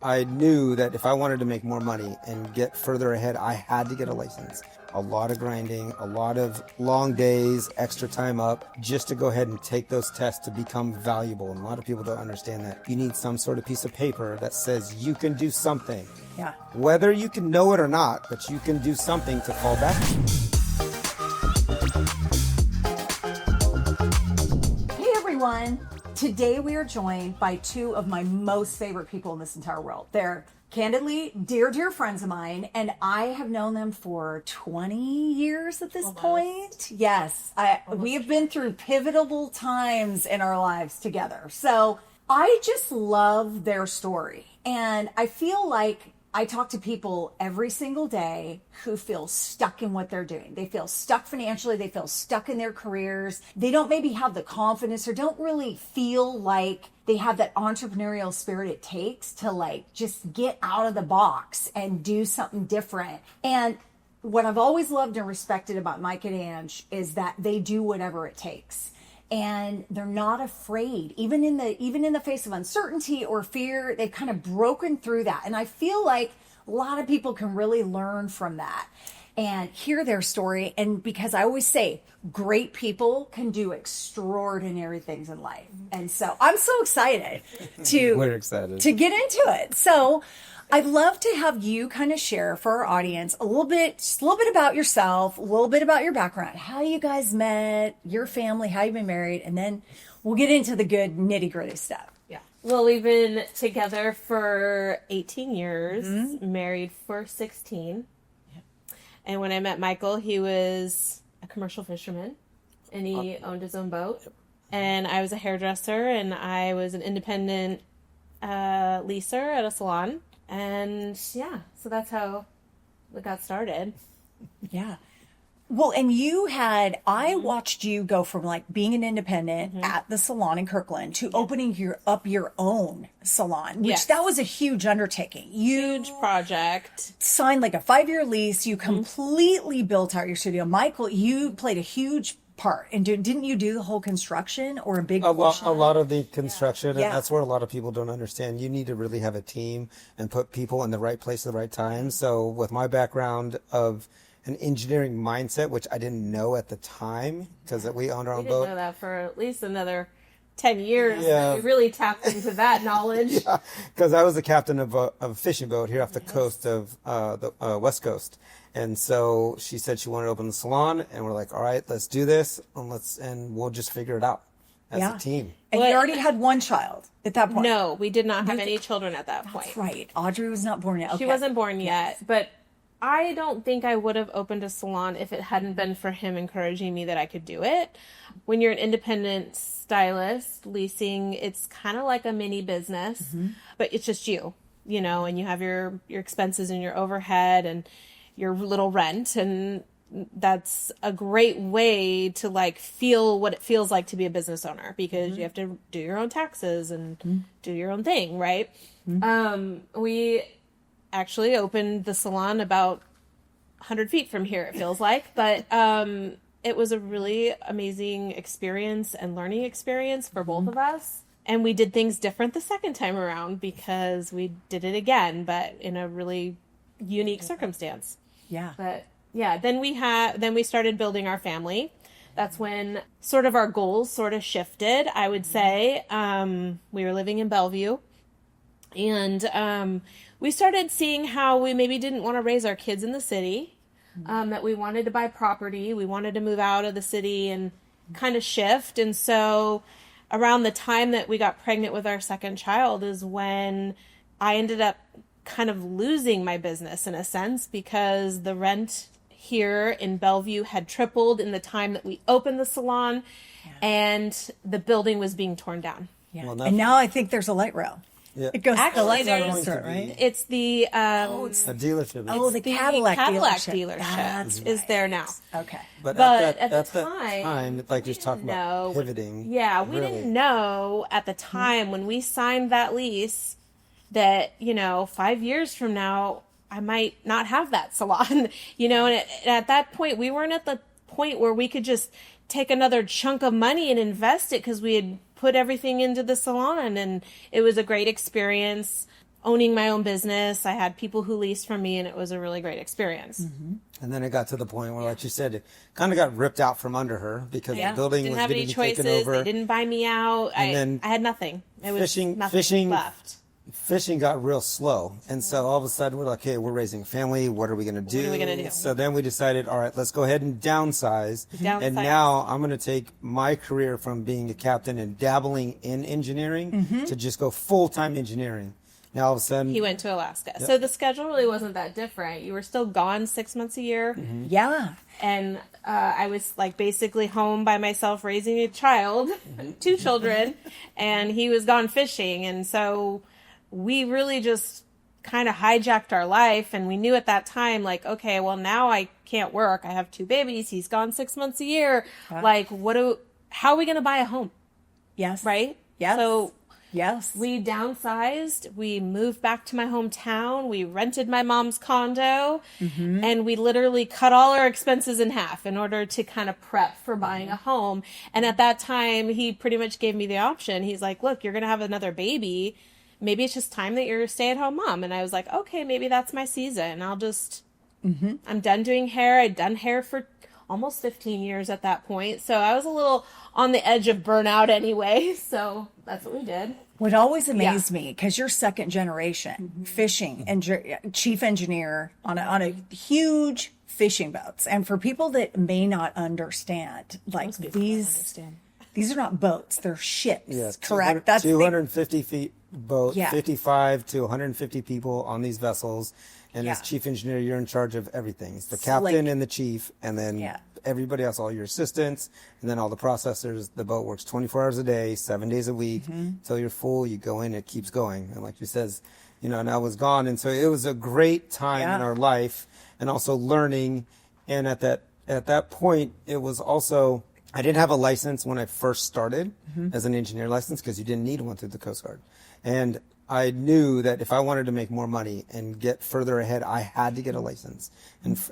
I knew that if I wanted to make more money and get further ahead, I had to get a license. A lot of grinding, a lot of long days, extra time up, just to go ahead and take those tests to become valuable. And a lot of people don't understand that. You need some sort of piece of paper that says you can do something. Yeah. Whether you can know it or not, but you can do something to fall back. Hey everyone. Today we are joined by two of my most favorite people in this entire world. They're candidly dear friends of mine, and I have known them for 20 years at this point. Yes, we have been through pivotal times in our lives together. So I just love their story. And I feel like I talk to people every single day who feel stuck in what they're doing. They feel stuck financially. They feel stuck in their careers. They don't maybe have the confidence or don't really feel like they have that entrepreneurial spirit it takes to like just get out of the box and do something different. And what I've always loved and respected about Mike and Ange is that they do whatever it takes. And they're not afraid, even in the face of uncertainty or fear. They've kind of broken through that. And I feel like a lot of people can really learn from that and hear their story. And because I always say great people can do extraordinary things in life. And so I'm so excited We're excited to get into it. So I'd love to have you kind of share for our audience just a little bit about yourself, a little bit about your background, how you guys met, your family, how you've been married, and then we'll get into the good nitty gritty stuff. Yeah. Well, we've been together for 18 years, married for 16. Yeah. And when I met Michael, he was a commercial fisherman and he owned his own boat. And I was a hairdresser and I was an independent leaser at a salon. And yeah, so that's how we got started. Yeah. Well, and I watched you go from like being an independent at the salon in Kirkland to opening up your own salon, which that was a huge undertaking. Huge project. Signed like a 5-year lease. You completely built out your studio. Michael, you played a huge part. And didn't you do the whole construction or a big portion? A lot of the construction, Yeah. and that's where a lot of people don't understand. You need to really have a team and put people in the right place at the right time. So with my background of an engineering mindset, which I didn't know at the time because we owned our own boat. We didn't know that for at least another 10 years. Yeah. We really tapped into that knowledge. Because I was the captain of a fishing boat here off the coast of the West Coast. And so she said she wanted to open the salon, and we're like, all right, let's do this, and we'll just figure it out as a team. And you already had one child at that point. No, we did not have any children at that point. That's right. Audrey was not born yet. Okay. She wasn't born yet, but I don't think I would have opened a salon if it hadn't been for him encouraging me that I could do it. When you're an independent stylist, leasing, it's kind of like a mini business, but it's just you and you have your expenses and your overhead and your little rent, and that's a great way to like feel what it feels like to be a business owner because you have to do your own taxes and do your own thing, right? We actually opened the salon about 100 feet from here, it feels like, but it was a really amazing experience and learning experience for both of us. And we did things different the second time around because we did it again, but in a really unique circumstance. Yeah. But yeah, then we started building our family. That's when sort of our goals sort of shifted, I would say. We were living in Bellevue, and we started seeing how we maybe didn't want to raise our kids in the city, that we wanted to buy property. We wanted to move out of the city and kind of shift. And so around the time that we got pregnant with our second child is when I ended up kind of losing my business in a sense because the rent here in Bellevue had tripled in the time that we opened the salon and the building was being torn down. Yeah. Well, and now I think there's a light rail. Yeah. It goes Actually, the light rail, right? It's the a dealership. Oh, the Cadillac dealership. That's is there now. Okay. But at the time, like you're talking about pivoting. Yeah, we didn't know at the time when we signed that lease that, 5 years from now, I might not have that salon, and at that point, we weren't at the point where we could just take another chunk of money and invest it because we had put everything into the salon, and it was a great experience. owning my own business. I had people who leased from me, and it was a really great experience. And then it got to the point where, like you said, it kind of got ripped out from under her because the building Didn't was have going any to be taken choices. over. They didn't buy me out. then I had nothing. It was fishing- nothing fishing- left. Fishing got real slow. And so all of a sudden we're like, okay, we're raising a family. What are we going to do? What are we gonna do? So then we decided, all right, let's go ahead and downsize. Downsize. And now I'm going to take my career from being a captain and dabbling in engineering to just go full-time engineering. Now all of a sudden, He went to Alaska. So the schedule really wasn't that different. You were still gone 6 months a year. Yeah. And I was like basically home by myself raising a child, 2 children, and he was gone fishing. And so we really just kind of hijacked our life. And we knew at that time, like, okay, well, now I can't work. I have 2 babies. He's gone 6 months a year. Like, how are we going to buy a home? Yes. Right? Yes. So Yes. we downsized. We moved back to my hometown. We rented my mom's condo, and we literally cut all our expenses in half in order to kind of prep for buying a home. And at that time, he pretty much gave me the option. He's like, look, you're going to have another baby. Maybe it's just time that you're a stay-at-home mom. And I was like, okay, maybe that's my season. I'll just, I'm done doing hair. I'd done hair for almost 15 years at that point. So I was a little on the edge of burnout anyway. So that's what we did. What always amazed me, because you're second generation fishing and chief engineer on a huge fishing boats. And for people that may not understand, like these are not boats, they're ships. yes, Correct. 250 feet boat, Yeah. 55 to 150 people on these vessels. And as Yeah. chief engineer, you're in charge of everything. It's the So, like- captain and the chief, and then Yeah. everybody else, all your assistants, and then all the processors. The boat works 24 hours a day, 7 days a week. Until you're full, you go in, it keeps going. And like you says, and I was gone. And so it was a great time in Yeah. our life, and also learning. And at that point, it was also, I didn't have a license when I first started as an engineer license, because you didn't need one through the Coast Guard. And I knew that if I wanted to make more money and get further ahead, I had to get a license.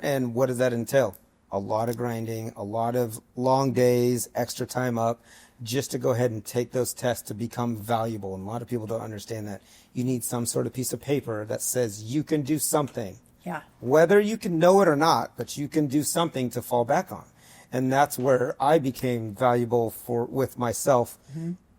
And what does that entail? A lot of grinding, a lot of long days, extra time up, just to go ahead and take those tests to become valuable. And a lot of people don't understand that. You need some sort of piece of paper that says you can do something. Yeah. Whether you can know it or not, but you can do something to fall back on. And that's where I became valuable with myself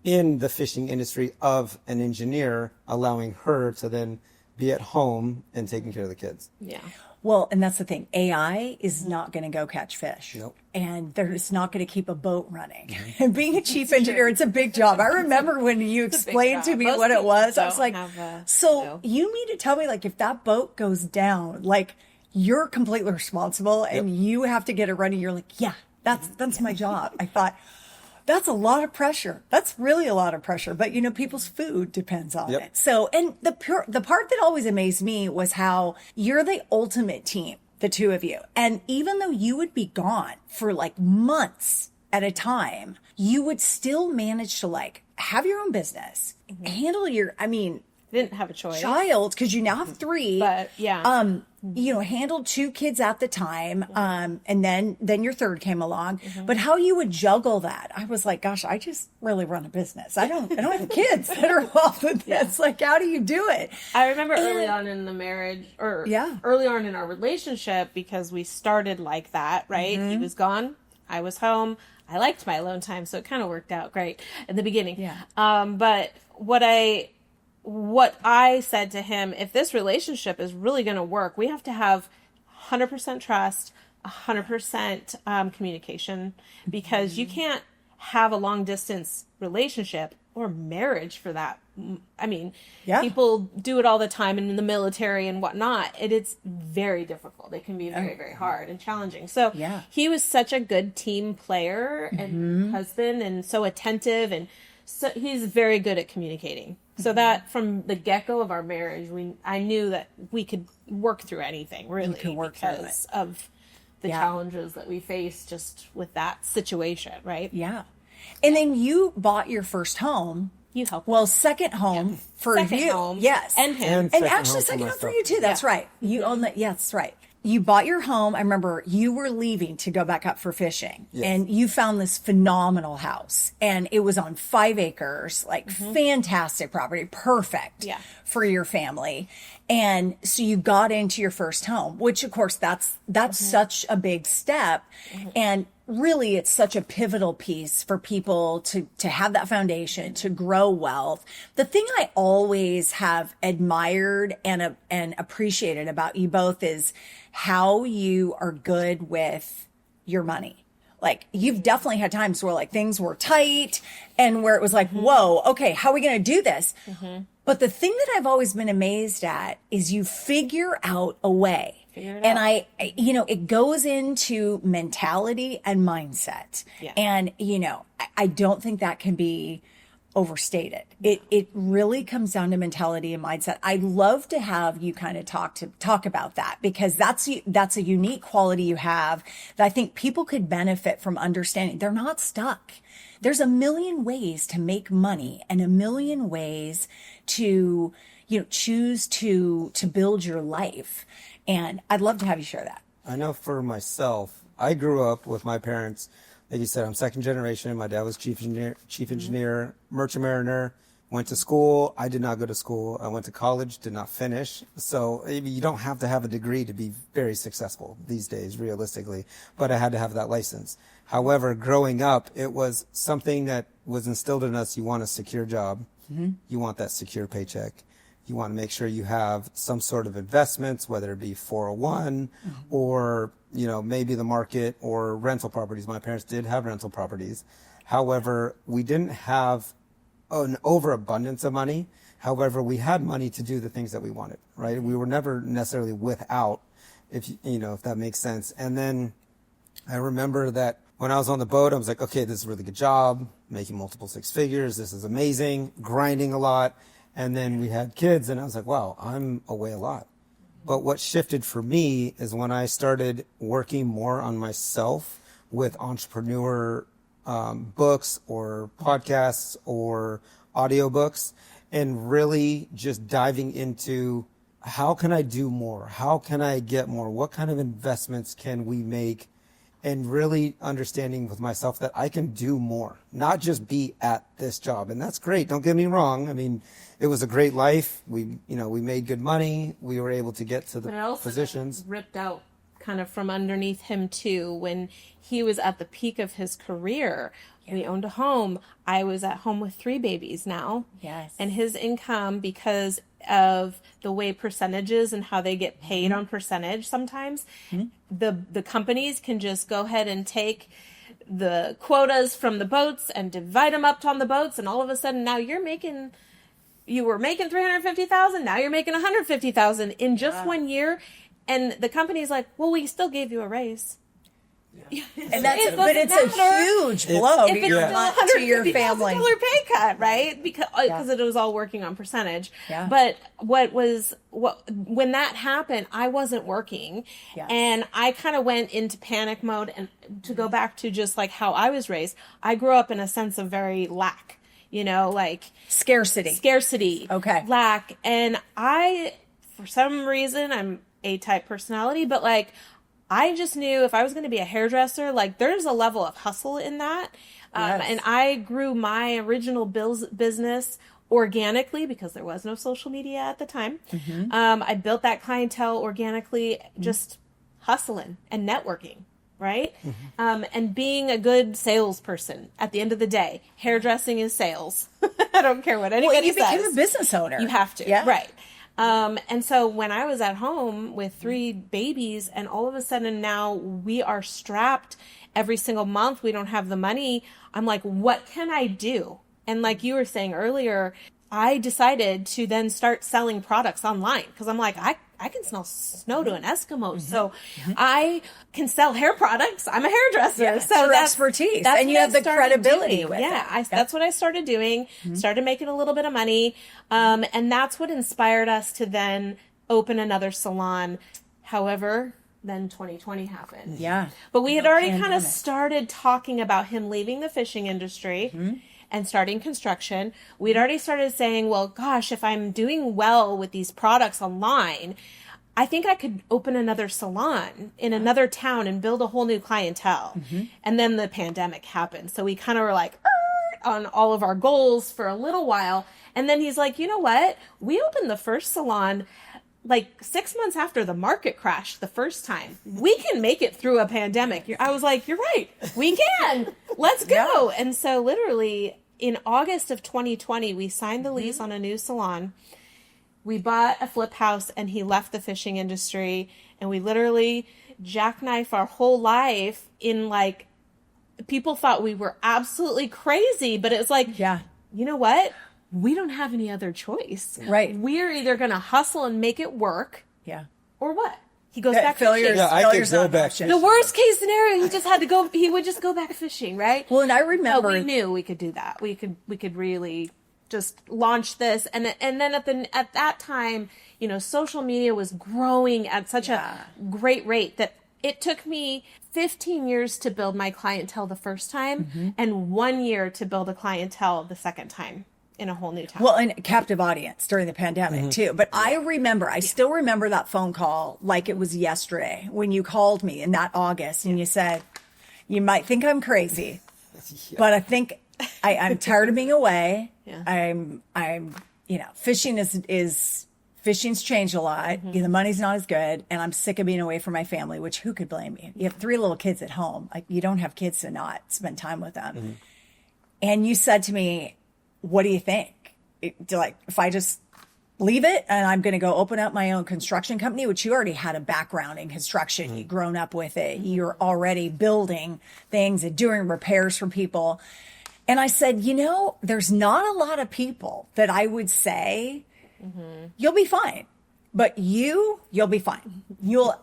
in the fishing industry of an engineer, allowing her to then be at home and taking care of the kids. Yeah. Well, and that's the thing. AI is not going to go catch fish. Nope. And it's not going to keep a boat running. And being a chief engineer, it's a big job. I remember when you explained to me Most what it people was. I was don't like, have a so clue. you mean to tell me, like, if that boat goes down, like, you're completely responsible and you have to get it running. You're like, yeah, that's my job. I thought, that's a lot of pressure. That's really a lot of pressure. But, people's food depends on Yep. it. So, and the part that always amazed me was how you're the ultimate team, the two of you. And even though you would be gone for like months at a time, you would still manage to like have your own business, handle Didn't have a choice. child, because you now have 3. But yeah. Handled 2 kids at the time. And then your third came along, but how you would juggle that. I was like, gosh, I just really run a business. I don't have kids that are involved with this. Like, how do you do it? I remember early on in the marriage, or early on in our relationship, because we started like that, right? He was gone, I was home. I liked my alone time, so it kind of worked out great in the beginning. Yeah. But what I said to him, if this relationship is really going to work, we have to have 100% trust, 100% communication, because you can't have a long distance relationship or marriage for that. I mean, people do it all the time in the military and whatnot. It's very difficult. It can be very, very hard and challenging. So he was such a good team player and husband, and so attentive, and so he's very good at communicating. So that from the get-go of our marriage, I knew that we could work through anything, really, because of the challenges that we face just with that situation, right? Yeah. And then you bought your first home. You helped. Well, second home for Second you. home. Yes. And him. And actually second home for you too. That's right. You own that. Yeah, that's right. you bought your home. I remember you were leaving to go back up for fishing, and you found this phenomenal house, and it was on 5 acres, like fantastic property, perfect for your family. And so you got into your first home, which of course that's such a big step. And really it's such a pivotal piece for people to have that foundation, to grow wealth. The thing I always have admired and appreciated about you both is how you are good with your money. Like, you've definitely had times where like things were tight and where it was like, whoa, okay, how are we going to do this? But the thing that I've always been amazed at is you figure out a way. And I, you know, it goes into mentality and mindset. And, you know, I don't think that can be overstated. It really comes down to mentality and mindset. I'd love to have you kind of talk about that, because that's a unique quality you have that I think people could benefit from understanding. They're not stuck. There's a million ways to make money and a million ways to, you know, choose to build your life. And I'd love to have you share that. I know for myself, I grew up with my parents. Like you said, I'm second generation. My dad was chief engineer, merchant mariner, went to school. I did not go to school. I went to college, did not finish. So you don't have to have a degree to be very successful these days, realistically. But I had to have that license. However, growing up, it was something that was instilled in us. You want a secure job. You want that secure paycheck. You want to make sure you have some sort of investments, whether it be 401 or, you know, maybe the market or rental properties. My parents did have rental properties. However, we didn't have an overabundance of money. However, we had money to do the things that we wanted, right? We were never necessarily without, if you know, if that makes sense. And then I remember that when I was on the boat, I was like, okay, this is a really good job, making multiple 6 figures. This is amazing, grinding a lot. And then we had kids, and I was like, wow, I'm away a lot. But what shifted for me is when I started working more on myself with entrepreneur books or podcasts or audiobooks, and really just diving into how can I do more? How can I get more? What kind of investments can we make? And really understanding with myself that I can do more, not just be at this job. And that's great. Don't get me wrong. I mean, it was a great life. We made good money. We were able to get to the positions. Ripped out kind of from underneath him too. When he was at the peak of his career, we owned a home. I was at home with 3 babies now. And his income, because of the way percentages and how they get paid on percentage sometimes, the companies can just go ahead and take the quotas from the boats and divide them up on the boats, and all of a sudden now you were making $350,000, now you're making $150,000 in just 1 year, and the company's like, well, we still gave you a raise. And but it's a huge blow if it's to your family. $150,000 pay cut, right? Because it was all working on percentage. But when that happened, I wasn't working, and I kind of went into panic mode. And to go back to just like how I was raised, I grew up in a sense of very lack. You know, like scarcity, lack, and I, for some reason, I'm A-type personality, but like, I just knew if I was going to be a hairdresser, like there's a level of hustle in that. And I grew my original business organically because there was no social media at the time. I built that clientele organically, just hustling and networking, right? And being a good salesperson at the end of the day. Hairdressing is sales. I don't care what anybody says. You became a business owner. You have to, right. And so when I was at home with 3 babies, and all of a sudden now we are strapped every single month, we don't have the money, I'm like, what can I do? And like you were saying earlier, I decided to then start selling products online, because I'm like, I can smell snow to an Eskimo. So I can sell hair products. I'm a hairdresser. So that's expertise. And you have the credibility with it. That's what I started doing. Started making a little bit of money. And that's what inspired us to then open another salon. However, then 2020 happened. But we had already kind of started talking about him leaving the fishing industry and starting construction. We'd already started saying, well, gosh, if I'm doing well with these products online, I think I could open another salon in another town and build a whole new clientele. And then the pandemic happened. So we kind of were like on all of our goals for a little while. And then he's like, you know what? We opened the first salon like 6 months after the market crashed the first time. We can make it through a pandemic. I was like, you're right. We can. Let's go. And so literally in August of 2020, we signed the lease on a new salon. We bought a flip house and he left the fishing industry, and we literally jackknife our whole life in like, people thought we were absolutely crazy, but it's like, you know what? We don't have any other choice. Right. We're either going to hustle and make it work. Yeah. Or what? He goes back failures. fishing. Yeah, I could Failures go not back. option. The worst case scenario, he just had to go, he would just go back fishing, right? Well, and I remember, we knew we could do that. We could really just launch this. And then at that time, you know, social media was growing at such a great rate that it took me 15 years to build my clientele the first time and 1 year to build a clientele the second time in a whole new town. well, and captive audience during the pandemic too. But I still remember that phone call like it was yesterday when you called me in that August and you said, you might think I'm crazy, but I think I'm tired of being away. I'm, you know, fishing's changed a lot. The money's not as good, and I'm sick of being away from my family, which who could blame you? You have 3 little kids at home. Like, you don't have kids to not spend time with them. And you said to me, what do you think? If I just leave it and I'm going to go open up my own construction company, which you already had a background in construction. You've grown up with it. You're already building things and doing repairs for people. And I said, you know, there's not a lot of people that I would say, you'll be fine. But you'll be fine. You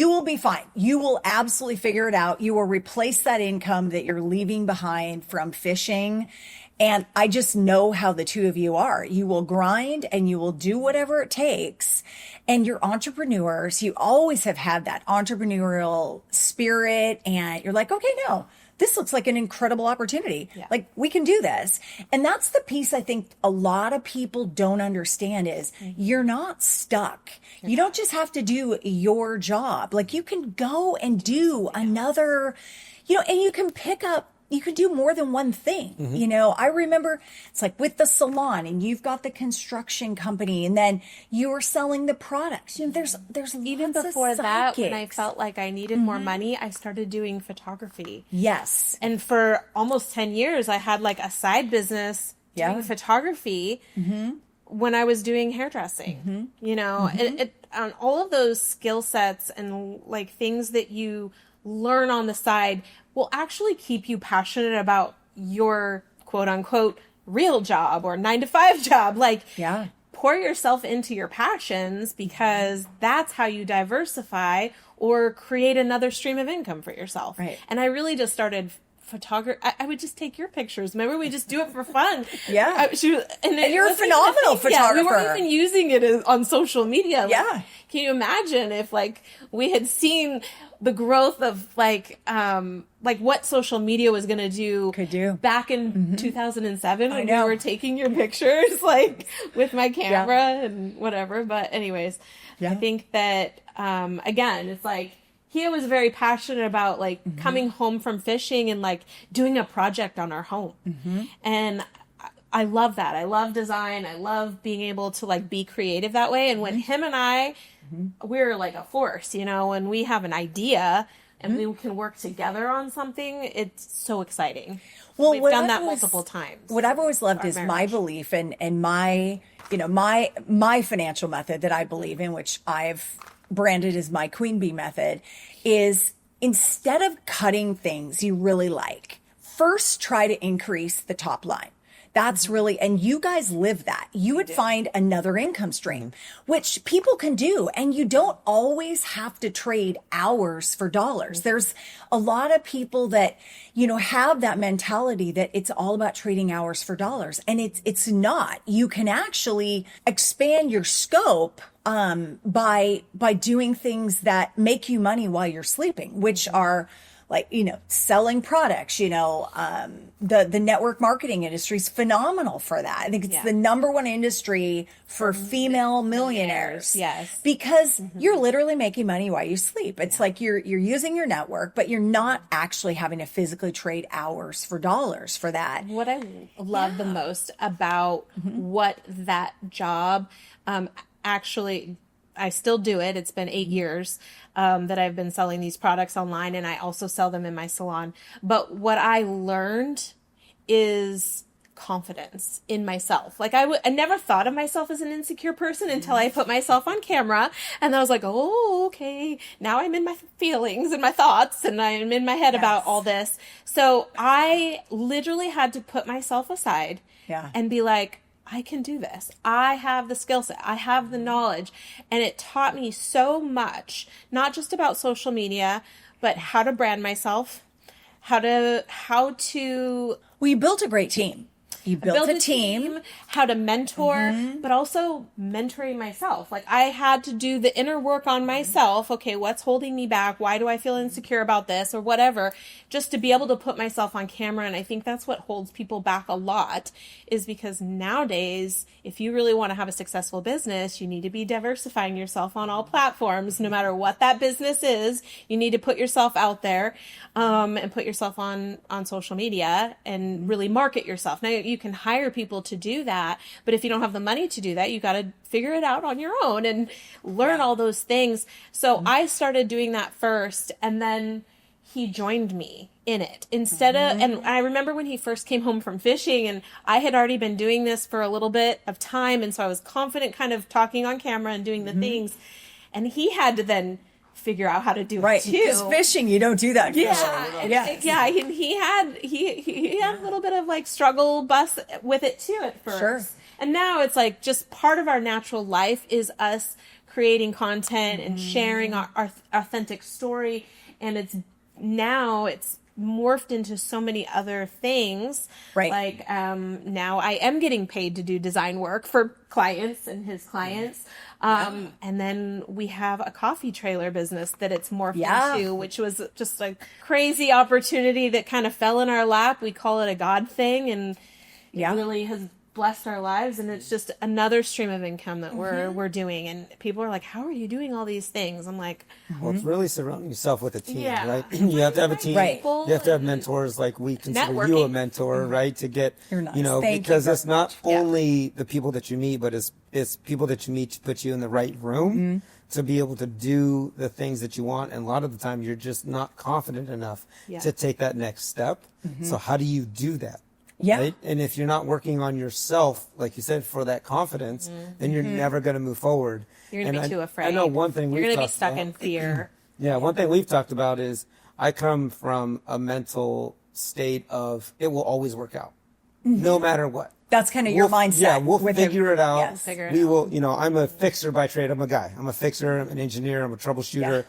will be fine. You will absolutely figure it out. You will replace that income that you're leaving behind from fishing. And I just know how the two of you are. You will grind and you will do whatever it takes. And you're entrepreneurs. You always have had that entrepreneurial spirit. And you're like, okay, no, this looks like an incredible opportunity. Like, we can do this. And that's the piece I think a lot of people don't understand is you're not stuck. You don't just have to do your job. Like, you can go and do another, you know, and you can you could do more than one thing. You know, I remember it's like with the salon and you've got the construction company and then you're selling the products. You know, there's even lots before of that, side when I gigs. felt like I needed more money, I started doing photography. Yes. And for almost 10 years, I had like a side business doing photography when I was doing hairdressing, you know, on all of those skill sets and like things that you learn on the side will actually keep you passionate about your quote unquote real job or 9-to-5 job. Like, pour yourself into your passions because that's how you diversify or create another stream of income for yourself. Right. And I really just started photography. I would just take your pictures. Remember, we just do it for fun. And you're a phenomenal photographer. Yeah, we weren't even using it on social media. Yeah. Like, can you imagine if like we had seen the growth of like what social media was going to do back in 2007 when we were taking your pictures like with my camera and whatever. But anyways, I think that again, it's like he was very passionate about like coming home from fishing and like doing a project on our home. And I love that. I love design. I love being able to like be creative that way. And when him and I, we're like a force, you know, when we have an idea and we can work together on something, it's so exciting. Well, we've done that multiple times. What I've always loved is my belief and my, you know, my financial method that I believe in, which I've branded as my Queen Bee method, is instead of cutting things you really like, first try to increase the top line. That's really, and you guys live that. You would find another income stream, which people can do. And you don't always have to trade hours for dollars. There's a lot of people that, you know, have that mentality that it's all about trading hours for dollars. And it's not. You can actually expand your scope by doing things that make you money while you're sleeping, which are like, selling products, the network marketing industry is phenomenal for that. I think it's the number one industry for female millionaires. Yes. Because you're literally making money while you sleep. It's like you're using your network, but you're not actually having to physically trade hours for dollars for that. What I love the most about what that job actually, I still do it. It's been 8 years that I've been selling these products online, and I also sell them in my salon. But what I learned is confidence in myself. Like I never thought of myself as an insecure person until I put myself on camera, and then I was like, oh, okay, now I'm in my feelings and my thoughts, and I'm in my head about all this. So I literally had to put myself aside and be like, I can do this. I have the skill set. I have the knowledge. And it taught me so much, not just about social media, but how to brand myself, how to Well, you built a great team. You built a team, how to mentor, but also mentoring myself. Like I had to do the inner work on myself. Okay, what's holding me back? Why do I feel insecure about this or whatever? Just to be able to put myself on camera. And I think that's what holds people back a lot, is because nowadays, if you really want to have a successful business, you need to be diversifying yourself on all platforms, no matter what that business is. You need to put yourself out there and put yourself on social media and really market yourself. Now, you can hire people to do that, but if you don't have the money to do that, you got to figure it out on your own and learn all those things. So I started doing that first, and then he joined me in it instead of, and I remember when he first came home from fishing, and I had already been doing this for a little bit of time. And so I was confident kind of talking on camera and doing the things, and he had to then figure out how to do it too. Because fishing, you don't do that. Yeah. And he had a little bit of like struggle bus with it too at first. Sure. And now it's like just part of our natural life is us creating content and sharing our authentic story. And it's morphed into so many other things. Right. Like now I am getting paid to do design work for clients and his clients. And then we have a coffee trailer business that it's morphed into, which was just a crazy opportunity that kind of fell in our lap. We call it a God thing, and it really has blessed our lives. And it's just another stream of income that we're doing. And people are like, how are you doing all these things? I'm like, well, it's really surrounding yourself with a team, Yeah. right? You have to have a team. Right. You have to have mentors. Like we consider you a Networking. mentor, right? To get, You're nice. Thank you because very it's not only the people that you meet, but it's people that you meet to put you in the right room to be able to do the things that you want. And a lot of the time you're just not confident enough to take that next step. So how do you do that? Yeah. Right? And if you're not working on yourself, like you said, for that confidence, then you're never going to move forward. you're going to be too afraid. I know one thing You're we've going to be talked stuck about. in fear. Yeah, one thing we've talked about is I come from a mental state of it will always work out, no matter what. That's kind of your mindset. Yeah, we'll with figure it out. Yes. Figure it We out. will, I'm a fixer by trade. I'm a guy. I'm a fixer. I'm an engineer. I'm a troubleshooter.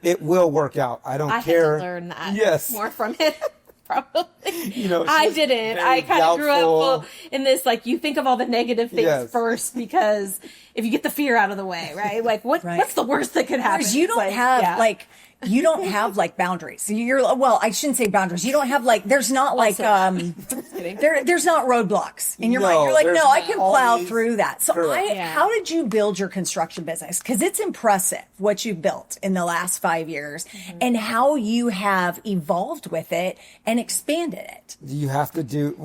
It will work out. I don't I had care. to learn that more from it. Probably. it's I just didn't. very I kind of grew doubtful. up in this, like, you think of all the negative things Yes. first, because if you get the fear out of the way, right? Like, what's the worst that could happen? Whereas you It's don't like, have you don't have like boundaries. Well, I shouldn't say boundaries. You don't have there's not like kidding. there's not roadblocks in your No, mind. You're like, there's no, I can plow always- through that. So Correct. how did you build your construction business? Because it's impressive what you've built in the last 5 years and how you have evolved with it and expanded it. You have to do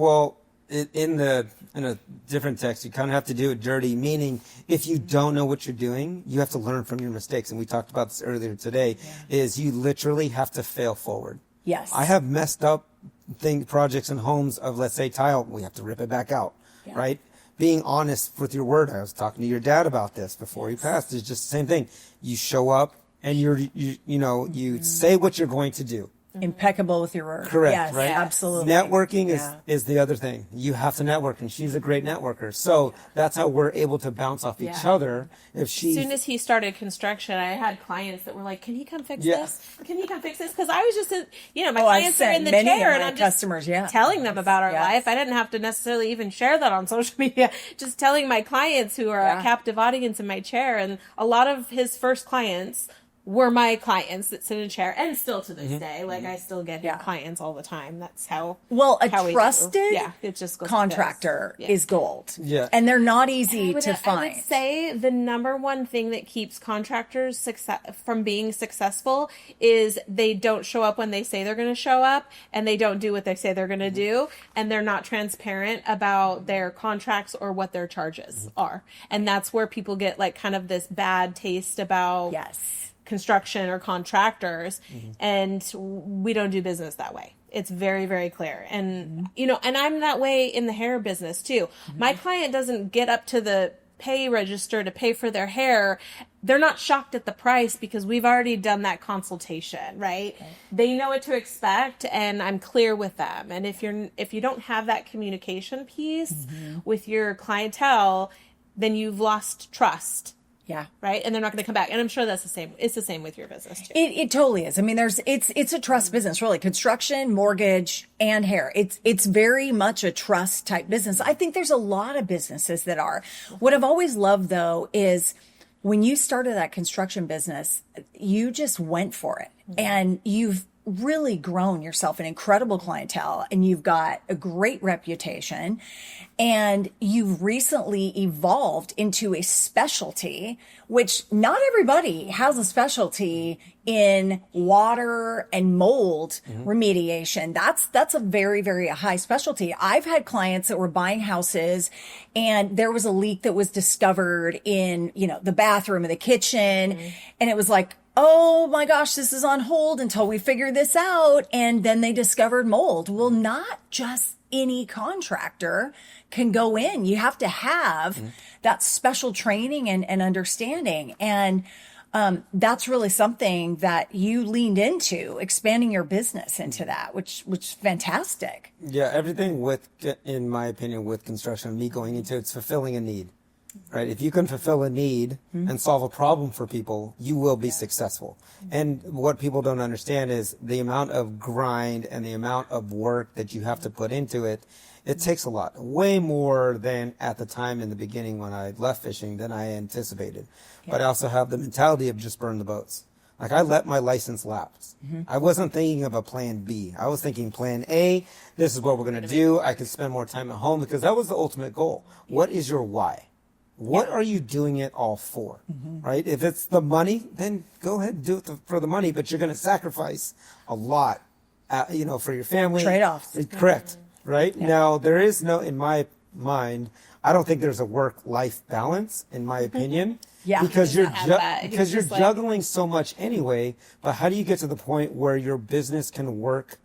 in a different text. You kind of have to do it dirty, meaning if you don't know what you're doing, you have to learn from your mistakes. And we talked about this earlier today. Is you literally have to fail forward. Yes. I have messed up projects and homes of, let's say, tile. We have to rip it back out, right? Being honest with your word. I was talking to your dad about this before he passed. It's just the same thing. You show up and you say what you're going to do. Impeccable with your word. Correct, Yes, right? absolutely. Networking is the other thing. You have to network, and she's a great networker. So that's how we're able to bounce off each other. If As she's soon as he started construction, I had clients that were like, "Can he come fix Yeah. this? Can he come fix this?" Because I was just, my I've clients are sent in the many of chair, and my I'm just customers, telling them about our Yes. life. I didn't have to necessarily even share that on social media. Just telling my clients who are a captive audience in my chair, and a lot of his first clients were my clients that sit in a chair, and still to this day, like I still get clients all the time. That's how. Well, a how we do. trusted it just goes contractor like this. is gold. Yeah. And they're not easy to I find. would say the number one thing that keeps contractors from being successful is they don't show up when they say they're going to show up, and they don't do what they say they're going to do, and they're not transparent about their contracts or what their charges are. And that's where people get like kind of this bad taste about construction or contractors, and we don't do business that way. It's very, very clear. And, you know, and I'm that way in the hair business too. My client doesn't get up to the pay register to pay for their hair. They're not shocked at the price because we've already done that consultation, right? They know what to expect, and I'm clear with them. And if you don't have that communication piece with your clientele, then you've lost trust. Yeah. Right. And they're not going to come back. And I'm sure that's the same. It's the same with your business too. It totally is. I mean, it's a trust business, really. Construction, mortgage, and hair. It's very much a trust type business. I think there's a lot of businesses that are. What I've always loved though is when you started that construction business, you just went for it, and you've really grown yourself an incredible clientele, and you've got a great reputation, and you've recently evolved into a specialty, which not everybody has a specialty in water and mold remediation. That's a very, very high specialty. I've had clients that were buying houses, and there was a leak that was discovered in, you know, the bathroom or the kitchen. And it was like, oh my gosh, this is on hold until we figure this out. And then they discovered mold. Well, not just any contractor can go in. You have to have that special training and understanding. And that's really something that you leaned into, expanding your business into that, which is fantastic. Yeah, everything in my opinion, with construction, me going into it's fulfilling a need. Right? If you can fulfill a need and solve a problem for people, you will be successful. And what people don't understand is the amount of grind and the amount of work that you have to put into it. It takes a lot, way more than at the time in the beginning when I left fishing than I anticipated. But I also have the mentality of just burn the boats. Like I let my license lapse. I wasn't thinking of a plan B. I was thinking plan A, this is what we're going to do. I could spend more time at home because that was the ultimate goal. What is your why? What are you doing it all for, right? If it's the money, then go ahead and do it for the money, but you're going to sacrifice a lot, you know, for your family. Trade-offs. Correct, right? Now, there is no, in my mind, I don't think there's a work-life balance, in my opinion. Yeah. Because you're because you're juggling so much anyway, but how do you get to the point where your business can work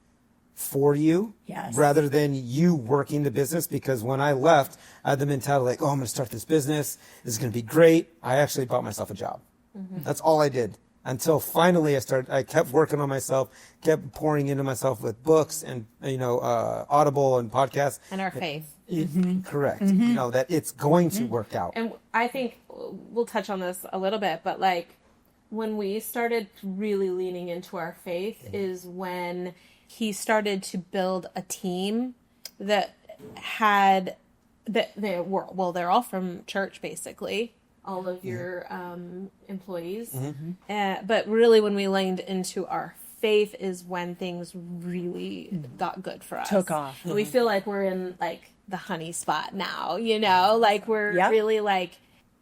for you rather than you working the business? Because when I left, I had the mentality like, oh, I'm going to start this business. This is going to be great. I actually bought myself a job. That's all I did until finally I kept working on myself, kept pouring into myself with books and, you know, Audible and podcasts. And our faith. Correct. You know, that it's going to work out. And I think we'll touch on this a little bit, but like when we started really leaning into our faith is when he started to build a team that had they're all from church, basically, all of your employees. But really when we leaned into our faith is when things really got good for us. Took off. We feel like we're in like the honey spot now, you know, like we're really like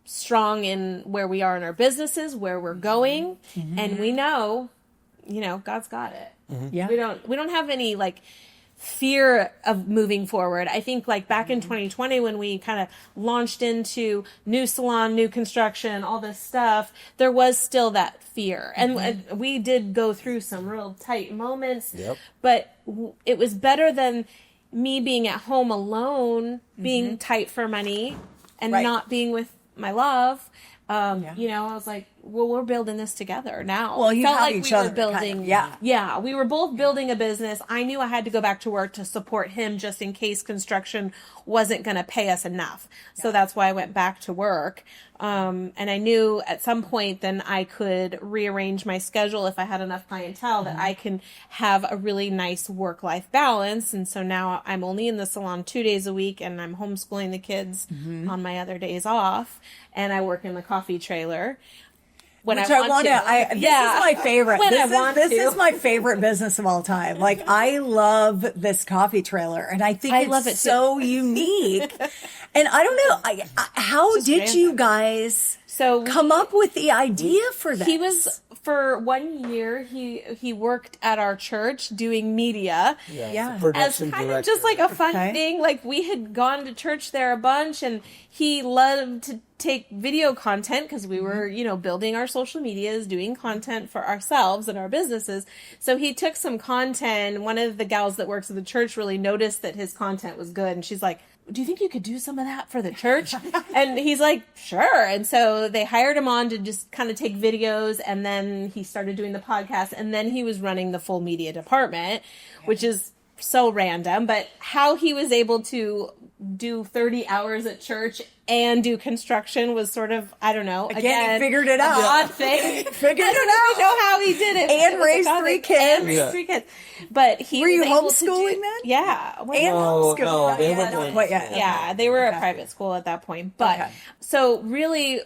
strong in where we are in our businesses, where we're going. And we know, you know, God's got it. Yeah. We don't have any like fear of moving forward. I think like back in 2020 when we kind of launched into new salon, new construction, all this stuff, there was still that fear. And we did go through some real tight moments, but it was better than me being at home alone, being tight for money and not being with my love. You know, I was like, well, we're building this together now. Well, you felt have like each we other, were building. kind of, We were both building a business. I knew I had to go back to work to support him just in case construction wasn't going to pay us enough. So that's why I went back to work. And I knew at some point then I could rearrange my schedule if I had enough clientele that I can have a really nice work-life balance. And so now I'm only in the salon 2 days a week and I'm homeschooling the kids on my other days off. And I work in the coffee trailer. when Which I want to. This is my favorite. When I This want is, to. This is my favorite business of all time. Like, I love this coffee trailer, and I think I it's love it too. so unique. And I don't know, how Just did random. you guys So come up with the idea for this? He was, for 1 year, he worked at our church doing media. Yeah. As Production kind of director. just like a fun Okay. thing. Like, we had gone to church there a bunch, and he loved to take video content because we were, building our social medias, doing content for ourselves and our businesses. So he took some content. One of the gals that works at the church really noticed that his content was good, and she's like, do you think you could do some of that for the church? And he's like, sure. And so they hired him on to just kind of take videos, and then he started doing the podcast, and then he was running the full media department, which is so random. But how he was able to do 30 hours at church and do construction was sort of, I don't know. Again, he figured it a out. odd thing. Figured I don't it out. even know how he did it. And It was raised a three thing. kids. And raised 3 kids. But he Were you was able to homeschooling do, then? Yeah. And No, homeschooling. they Yeah, weren't not going quite to yet. Yeah, they were a private school at that point. But Okay. so really,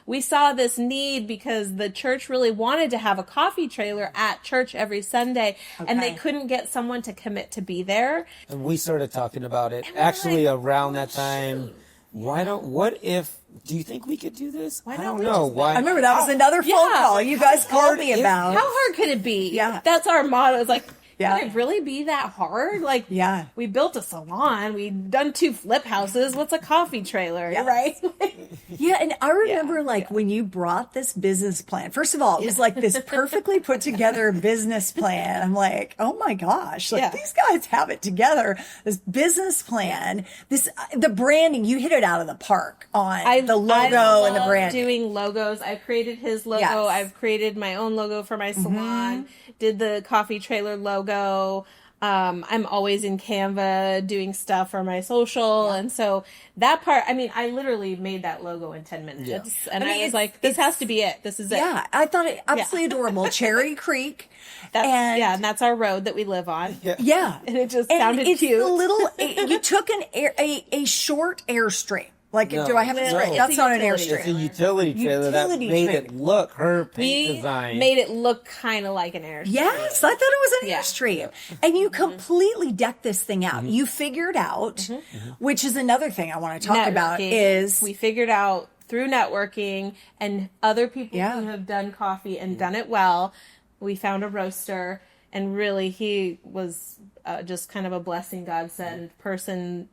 we saw this need because the church really wanted to have a coffee trailer at church every Sunday, and they Okay. couldn't get someone to commit to be there. And we started talking about it we're actually like, around that time. Do you think we could do this? I don't don't we know. just- Why? I remember that was another phone Yeah. call you guys called me about. How hard could it be? Yeah. That's our motto. It's like, Yeah. can it really be that hard? Like, Yeah. we built a salon, we done 2 flip houses. What's a coffee trailer? Yeah. Right? Yeah, and I remember when you brought this business plan. First of all, it was like this perfectly put together business plan. I'm like, oh my gosh, like Yeah. these guys have it together. This business plan, the branding, you hit it out of the park on the logo and the love brand. doing logos. I've created his logo. Yes. I've created my own logo for my salon. Did the coffee trailer logo. I'm always in Canva doing stuff for my social. And so that part, I mean, I literally made that logo in 10 minutes. Yeah. And I mean, I was it's- like, this has to be it. This is it. Yeah, I thought it absolutely adorable. Cherry Creek. And that's our road that we live on. Yeah. And it just sounded it's cute. The little, you took a short Airstream. Like, No. do I have it No, right? it's That's a not an utility It's a Airstream. utility trailer that Utility made trailer. it look her paint We design. made it look kind of like an Airstream. Yes, I thought it was an Yeah. Airstream. And you completely decked this thing out. You figured out, which is another thing I want to talk about, Networking. is we figured out through networking and other people Yeah. who have done coffee and done it well. We found a roaster, and really he was just kind of a blessing, godsend person,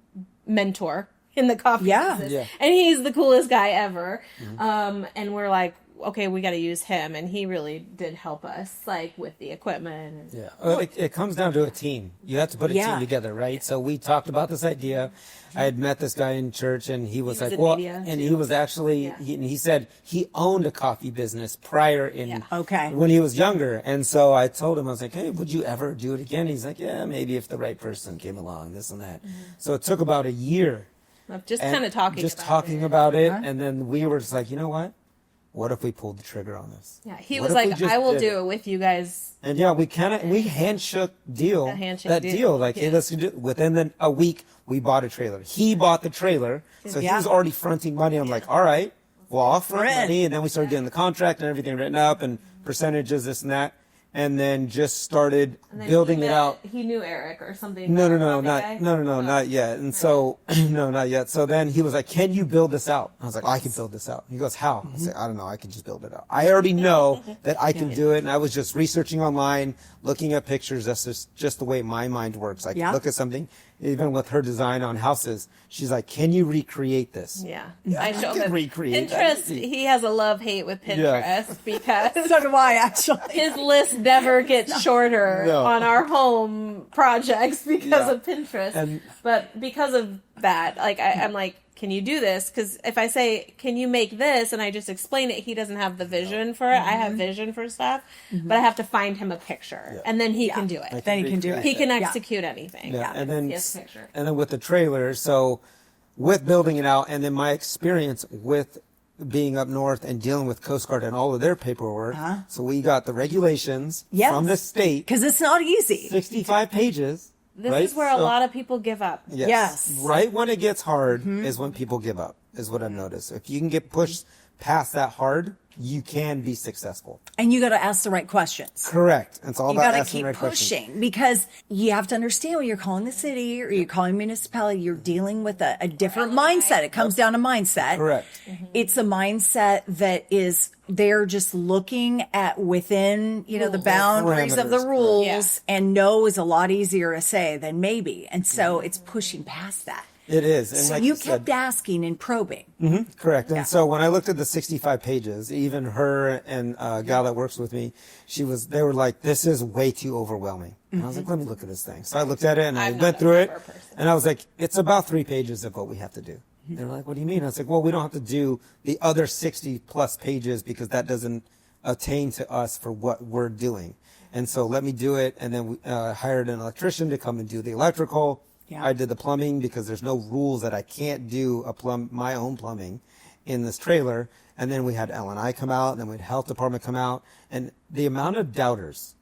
mentor in the coffee Yeah. business. Yeah. And he's the coolest guy ever. And we're like, okay, we got to use him, and he really did help us, like with the equipment. And, Yeah, well, it comes down to a team. You have to put a Yeah. team together, right? So we talked about this idea. I had met this guy in church, and he was was like, in "Well," media, and too. he was actually, Yeah. he said he owned a coffee business prior Okay. when he was younger. And so I told him, I was like, "Hey, would you ever do it again?" He's like, "Yeah, maybe if the right person came along, this and that." So it took about a year. of just and kind of talking just about talking it. about it, and then we were just like, you know what if we pulled the trigger on this? Yeah, he What was if we like, just I will did do it with you guys. And yeah, we handshook deal. A handshake that deal, deal. Like, hey, yeah. let's do it. Within a week, we bought a trailer. He bought the trailer, so he Yeah. was already fronting money. I'm like, all right, well, I'll front Rent. money, and then we started getting the contract and everything written up and percentages, this and that, and then just started And then building he it met- out. He knew Eric or something. No, the no, coffee guy? not yet. And so, no, not yet. So then he was like, "Can you build this out?" I was like, "I can build this out." He goes, "How?" I said, "I don't know. I can just build it out. I already know that I can do it." And I was just researching online, looking at pictures. That's just the way my mind works. I can Yeah. look at something, even with her design on houses. She's like, "Can you recreate this?" Yeah, I show can him. recreate that. Pinterest. He has a love-hate with Pinterest because so do I, actually. his list never gets shorter No. on our home projects because Yeah. of Pinterest. And- but because of that, like I'm like, can you do this? Because if I say, can you make this, and I just explain it, he doesn't have the vision for it. I have vision for stuff, but I have to find him a picture, and then he can do it. Then he can do it. He can Yeah. execute anything. Yeah, and then He has a picture. and then with the trailer, so with building it out, and then my experience with being up north and dealing with Coast Guard and all of their paperwork. So we got the regulations Yes. from the state, Because it's not easy. 65 pages. This right? is where a So- lot of people give up. Yes. Right when it gets hard is when people give up, is what I've noticed. If you can get pushed past that hard, you can be successful. And you got to ask the right questions. Correct. It's all You about got to asking keep the right questions. pushing because you have to understand when you're calling the city or you're calling municipality, you're dealing with a different mindset. It comes down to mindset. Correct. It's a mindset that is they're just looking at within, the boundaries of the Parameters, rules, Yeah. and no is a lot easier to say than maybe. And so it's pushing past that. It is. And So like you said, kept asking and probing. correct. And so when I looked at the 65 pages, even her and a gal that works with me, they were like, this is way too overwhelming. And I was like, let me look at this thing. So I looked at it and I I'm went not through a it paper person. and I was like, it's about 3 pages of what we have to do. They were like, what do you mean? I was like, well, we don't have to do the other 60 plus pages because that doesn't attain to us for what we're doing. And so let me do it. And then we hired an electrician to come and do the electrical. Yeah. I did the plumbing because there's no rules that I can't do my own plumbing in this trailer. And then we had L&I come out, and then we had health department come out, and the amount of doubters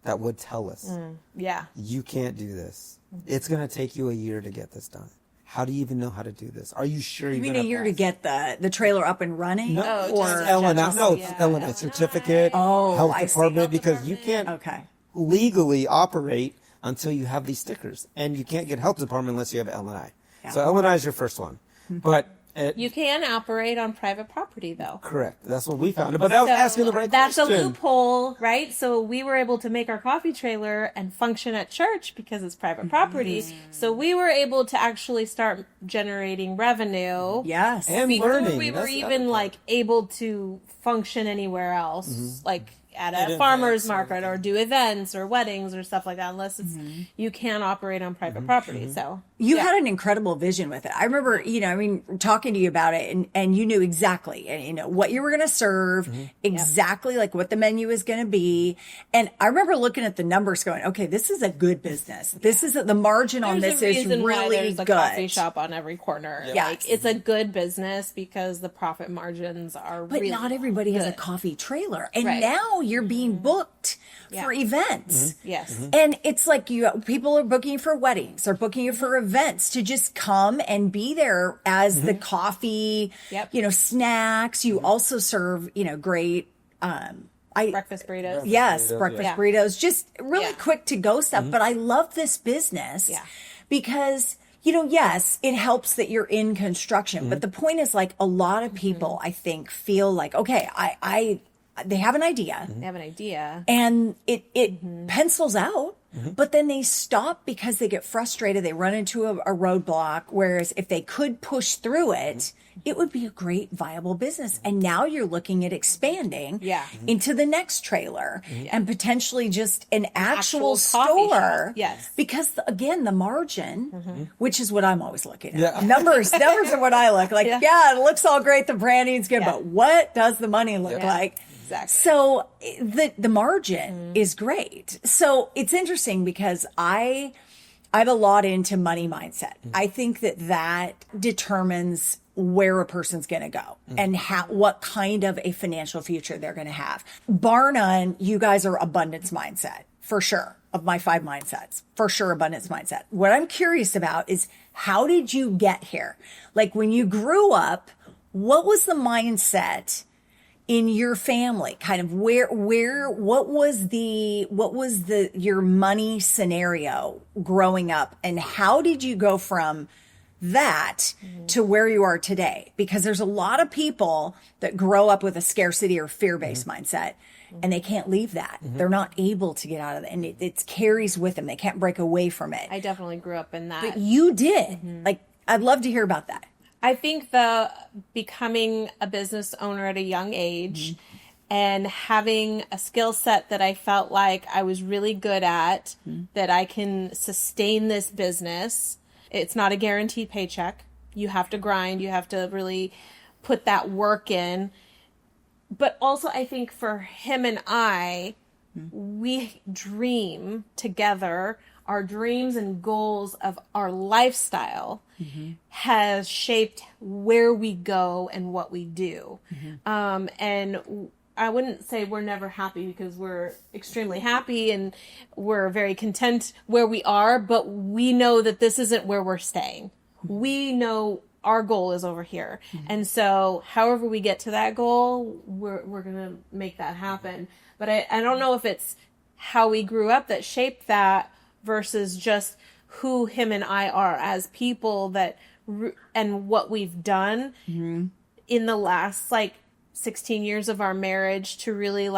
that would tell us, Yeah. you can't do this. It's going to take you a year to get this done. How do you even know how to do this? Are you sure You you're mean going a year to get the trailer up and running? No, Oh, or just L&I. No, it's yeah. L&I certificate, health I see. department, because you can't Okay. legally operate until you have these stickers, and you can't get health department unless you have L&I. So L&I is your first one, but You can operate on private property, though. correct. That's what we found. But that was asking the right That's question. a loophole, right? So we were able to make our coffee trailer and function at church because it's private property. So we were able to actually start generating revenue. Yes. And Before learning. we were That's the even other like able to function anywhere else, like at At a farmer's events or market or do events or weddings or stuff like that, unless it's you can operate on private property. So You yeah. had an incredible vision with it. I remember, talking to you about it and you knew exactly, what you were going to serve, exactly like what the menu is going to be. And I remember looking at the numbers going, okay, this is a good business. This is the margin on There's this a is reason why really there's a good. coffee shop on every corner. Yes. Like it's a good business because the profit margins are But really not everybody has a good. coffee trailer. And Right. now you're being booked for events. Yes. And it's like people are booking you for weddings or booking you for events to just come and be there as the coffee, Yep. snacks. You also serve, great, Breakfast burritos. yes, Burritos, breakfast yeah. burritos, just really Yeah. quick to go stuff. But I love this business Yeah. because, yes, it helps that you're in construction. But the point is like a lot of people, I think, feel like, okay, they have an idea. They have an idea. And it pencils out, but then they stop because they get frustrated. They run into a roadblock. Whereas if they could push through it, it would be a great viable business. And now you're looking at expanding Yeah. into the next trailer and potentially just an actual coffee shop. store. Yes. Because again, the margin, which is what I'm always looking at. Yeah. Numbers are what I look like. Yeah, it looks all great. The branding's good, Yeah. but what does the money look like? Exactly. So the margin is great. So it's interesting because I'm a lot into money mindset. I think that determines where a person's going to go and what kind of a financial future they're going to have. Bar none, you guys are abundance mindset for sure. Of my 5 mindsets, for sure, abundance mindset. What I'm curious about is how did you get here? Like when you grew up, what was the mindset in your family? Kind of what was your money scenario growing up, and how did you go from that to where you are today? Because there's a lot of people that grow up with a scarcity or fear-based mindset, and they can't leave that. They're not able to get out of it, and it carries with them. They can't break away from it. I definitely grew up in that. But you did. Like, I'd love to hear about that. I think the becoming a business owner at a young age and having a skill set that I felt like I was really good at, that I can sustain this business. It's not a guaranteed paycheck. You have to grind. You have to really put that work in. But also I think for him and I, we dream together. Our dreams and goals of our lifestyle has shaped where we go and what we do. And I wouldn't say we're never happy, because we're extremely happy and we're very content where we are, but we know that this isn't where we're staying. We know our goal is over here. And so however we get to that goal, we're going to make that happen. But I don't know if it's how we grew up that shaped that versus just who him and I are as people and what we've done in the last 16 years of our marriage to really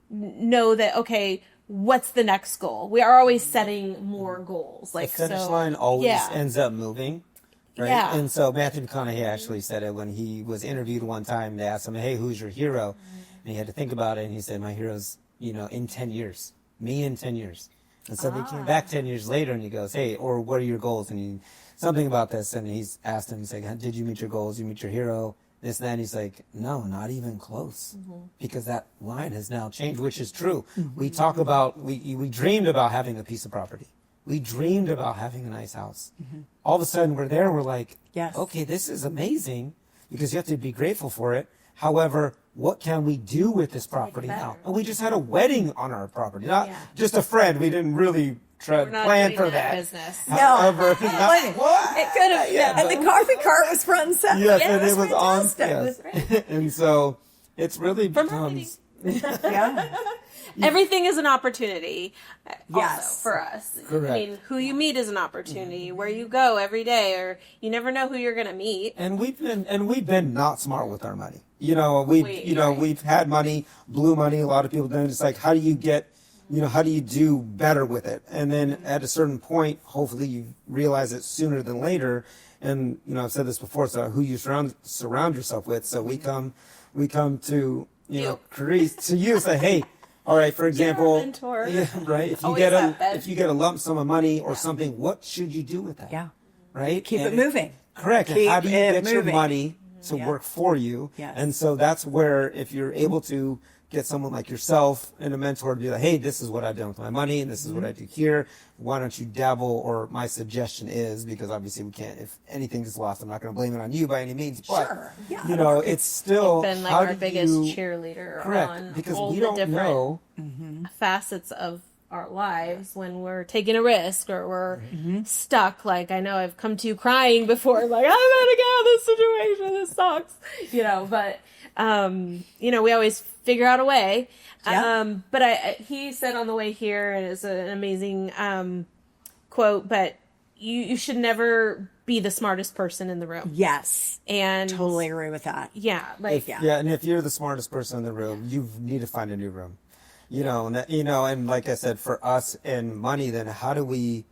know that, okay, what's the next goal? We are always setting more goals. The finish line always ends up moving. Right? Yeah. And so Matthew McConaughey actually said it when he was interviewed one time. They asked him, hey, who's your hero? And he had to think about it. And he said, my hero's, in 10 years. Me in 10 years. And so they came back 10 years later and he goes, hey, or what are your goals? And something about this. And he's asked him, he's like, did you meet your goals? Did you meet your hero? This and that. And he's like, no, not even close. Because that line has now changed, which is true. We talk about, we dreamed about having a piece of property. We dreamed about having a nice house. All of a sudden we're there. We're like, okay, this is amazing because you have to be grateful for it. However, what can we do with this property now? And we just had a wedding on our property, not just a friend. We didn't really plan for that. Business. However, It could have. And the coffee cart was front and center. Yes, Yeah, and it was on. fantastic. Yes. It was great. And so it's really becomes. Yeah. Everything is an opportunity also Yes. for us. Correct. I mean, who you meet is an opportunity. Where you go every day, or you never know who you're going to meet. And we've been not smart with our money. We've had money, blew money. A lot of people don't. It's like, how do you do better with it? And then at a certain point, hopefully you realize it sooner than later. And, I've said this before, so who you surround yourself with. So we come to, Carese, to you, say, hey, all right, for example, You're a mentor. yeah, right. If you get a lump sum of money or something, what should you do with that? Yeah. Right. Keep it moving. Correct. And Keep how do you it get your moving. money to work for you? Yes. And so that's where, if you're able to get someone like yourself and a mentor to be like, hey, this is what I've done with my money and this is what I do here. Why don't you dabble? Or my suggestion is, because obviously we can't, if anything is lost, I'm not going to blame it on you by any means. But, Sure. Yeah. it's still Been how our do biggest you- cheerleader Correct. on Because all we the don't different know. facets of our lives when we're taking a risk or we're stuck. Like, I know I've come to you crying before, like, I'm gonna get out of this situation, this sucks, but we always figure out a way. Yeah. But he said on the way here, and it's an amazing quote, but you should never be the smartest person in the room. Yes. And Totally agree with that. yeah, And if you're the smartest person in the room, you need to find a new room. And like I said, for us and money, then how do we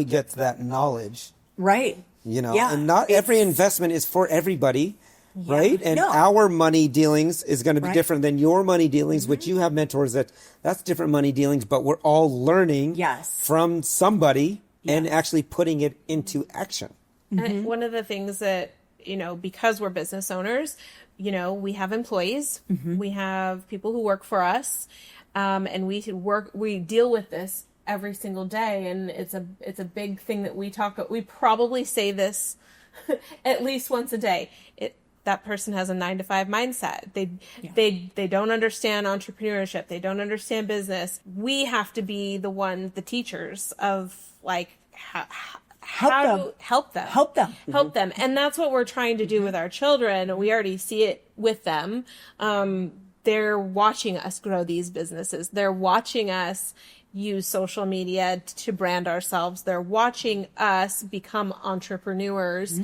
get to that knowledge? Right. Yeah. And not every investment is for everybody, right? And No. our money dealings is going to be Right. different than your money dealings, which you have mentors that's different money dealings, but we're all learning from somebody and actually putting it into action. And one of the things that, because we're business owners, we have employees, we have people who work for us, and we deal with this every single day. And it's a big thing that we probably say this at least once a day. That person has a 9-to-5 mindset. They don't understand entrepreneurship. They don't understand business. We have to be the teachers of help them. And that's what we're trying to do with our children. We already see it with them. They're watching us grow these businesses. They're watching us use social media to brand ourselves. They're watching us become entrepreneurs.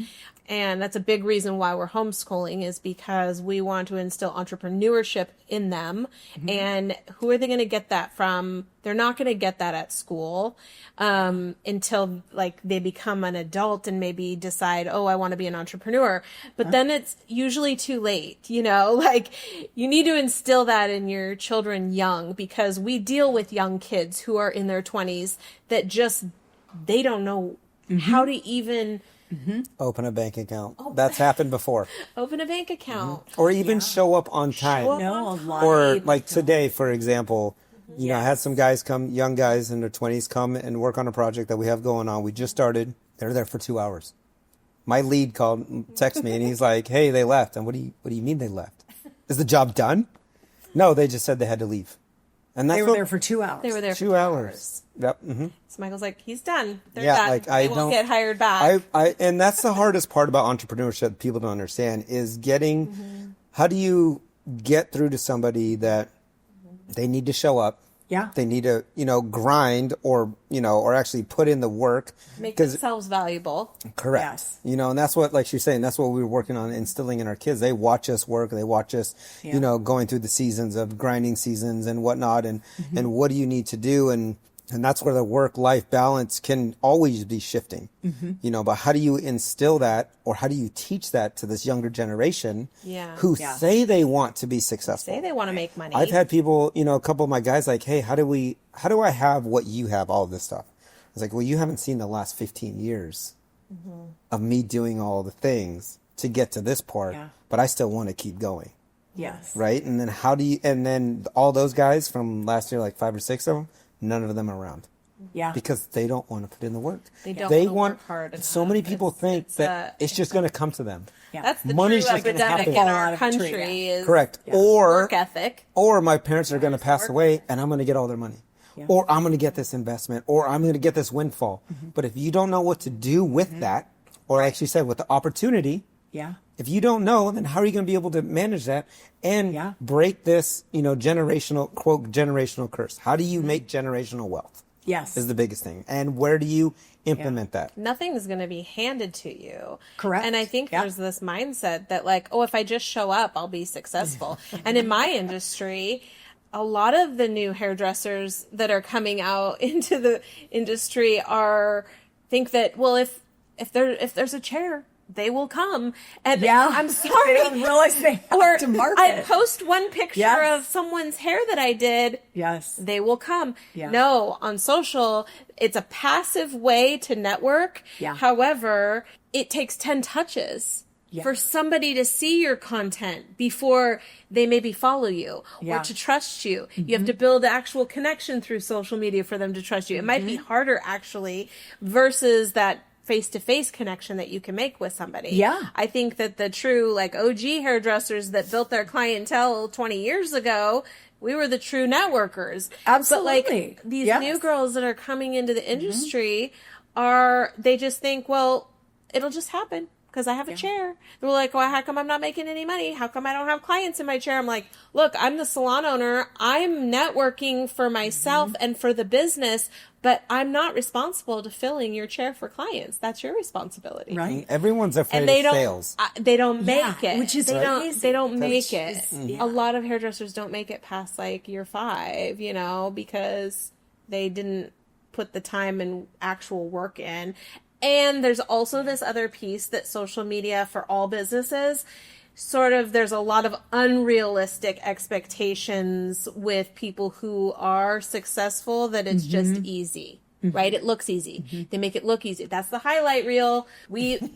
And that's a big reason why we're homeschooling, is because we want to instill entrepreneurship in them. And who are they going to get that from? They're not going to get that at school until they become an adult and maybe decide, oh, I want to be an entrepreneur. But then it's usually too late. You need to instill that in your children young, because we deal with young kids who are in their 20s that they don't know how to even Open a bank account. That's happened before. open a bank account. Or even show up on time. No, a lot. Or like today, for example, I had some guys young guys in their 20s come and work on a project that we have going on. We just started. They're there for 2 hours. My lead texted me and he's like, hey, they left. And what do you mean they left? Is the job done? No, they just said they had to leave. And that's They were what, there for 2 hours. They were there for 2 hours. Yep. Mm-hmm. So Michael's like, he's done. They're Yeah, done. like, they I won't don't get hired back. And that's the hardest part about entrepreneurship people don't understand is getting, how do you get through to somebody that they need to show up? Yeah. They need to, grind or actually put in the work. Make themselves valuable. Correct. Yes. And that's what, like she's saying, that's what we were working on instilling in our kids. They watch us work. They watch us, going through the seasons of grinding seasons and whatnot. And what do you need to do? And that's where the work-life balance can always be shifting, but how do you instill that or how do you teach that to this younger generation who say they want to be successful? Say they want to make money. I've had people, a couple of my guys like, hey, how do I have what you have, all of this stuff? I was like, well, you haven't seen the last 15 years of me doing all the things to get to this part, but I still want to keep going. Yes. Right? And then and then all those guys from last year, like 5 or 6 of them, none of them are around. Yeah. Because they don't want to put in the work. They don't want work hard enough. So many people think that it's just going to come to them. Yeah. That's the Money's true just gonna epidemic in happen. our Fall out of a tree, country is Correct. Or work ethic. Or my parents are going to pass away and I'm going to get all their money. Yeah. Or I'm going to get this investment. Or I'm going to get this windfall. But if you don't know what to do with that, or like she said, with the opportunity, if you don't know, then how are you going to be able to manage that and break this, generational, quote, generational curse? How do you make generational wealth? Yes. Is the biggest thing. And where do you implement that? Nothing's going to be handed to you. Correct. And I think there's this mindset that like, oh, if I just show up, I'll be successful. And in my industry, a lot of the new hairdressers that are coming out into the industry think that, well, if there's a chair, they will come. And I'm sorry. They don't realize they have to market. I post one picture of someone's hair that I did. Yes. They will come. Yeah. No, on social, it's a passive way to network. Yeah. However, it takes 10 touches for somebody to see your content before they maybe follow you or to trust you. You have to build actual connection through social media for them to trust you. It might be harder actually versus that face-to-face connection that you can make with somebody. Yeah. I think that the true like OG hairdressers that built their clientele 20 years ago, we were the true networkers. Absolutely. But like these new girls that are coming into the industry they just think, well, it'll just happen because I have a chair. They're like, well, how come I'm not making any money? How come I don't have clients in my chair? I'm like, look, I'm the salon owner. I'm networking for myself and for the business, but I'm not responsible to filling your chair for clients. That's your responsibility. Right. Everyone's afraid And they of don't, sales. they don't make it. which is they crazy. they don't make it. A lot of hairdressers don't make it past like year 5, because they didn't put the time and actual work in. And there's also this other piece that social media for all businesses, there's a lot of unrealistic expectations with people who are successful that it's just easy, right? It looks easy. They make it look easy. That's the highlight reel.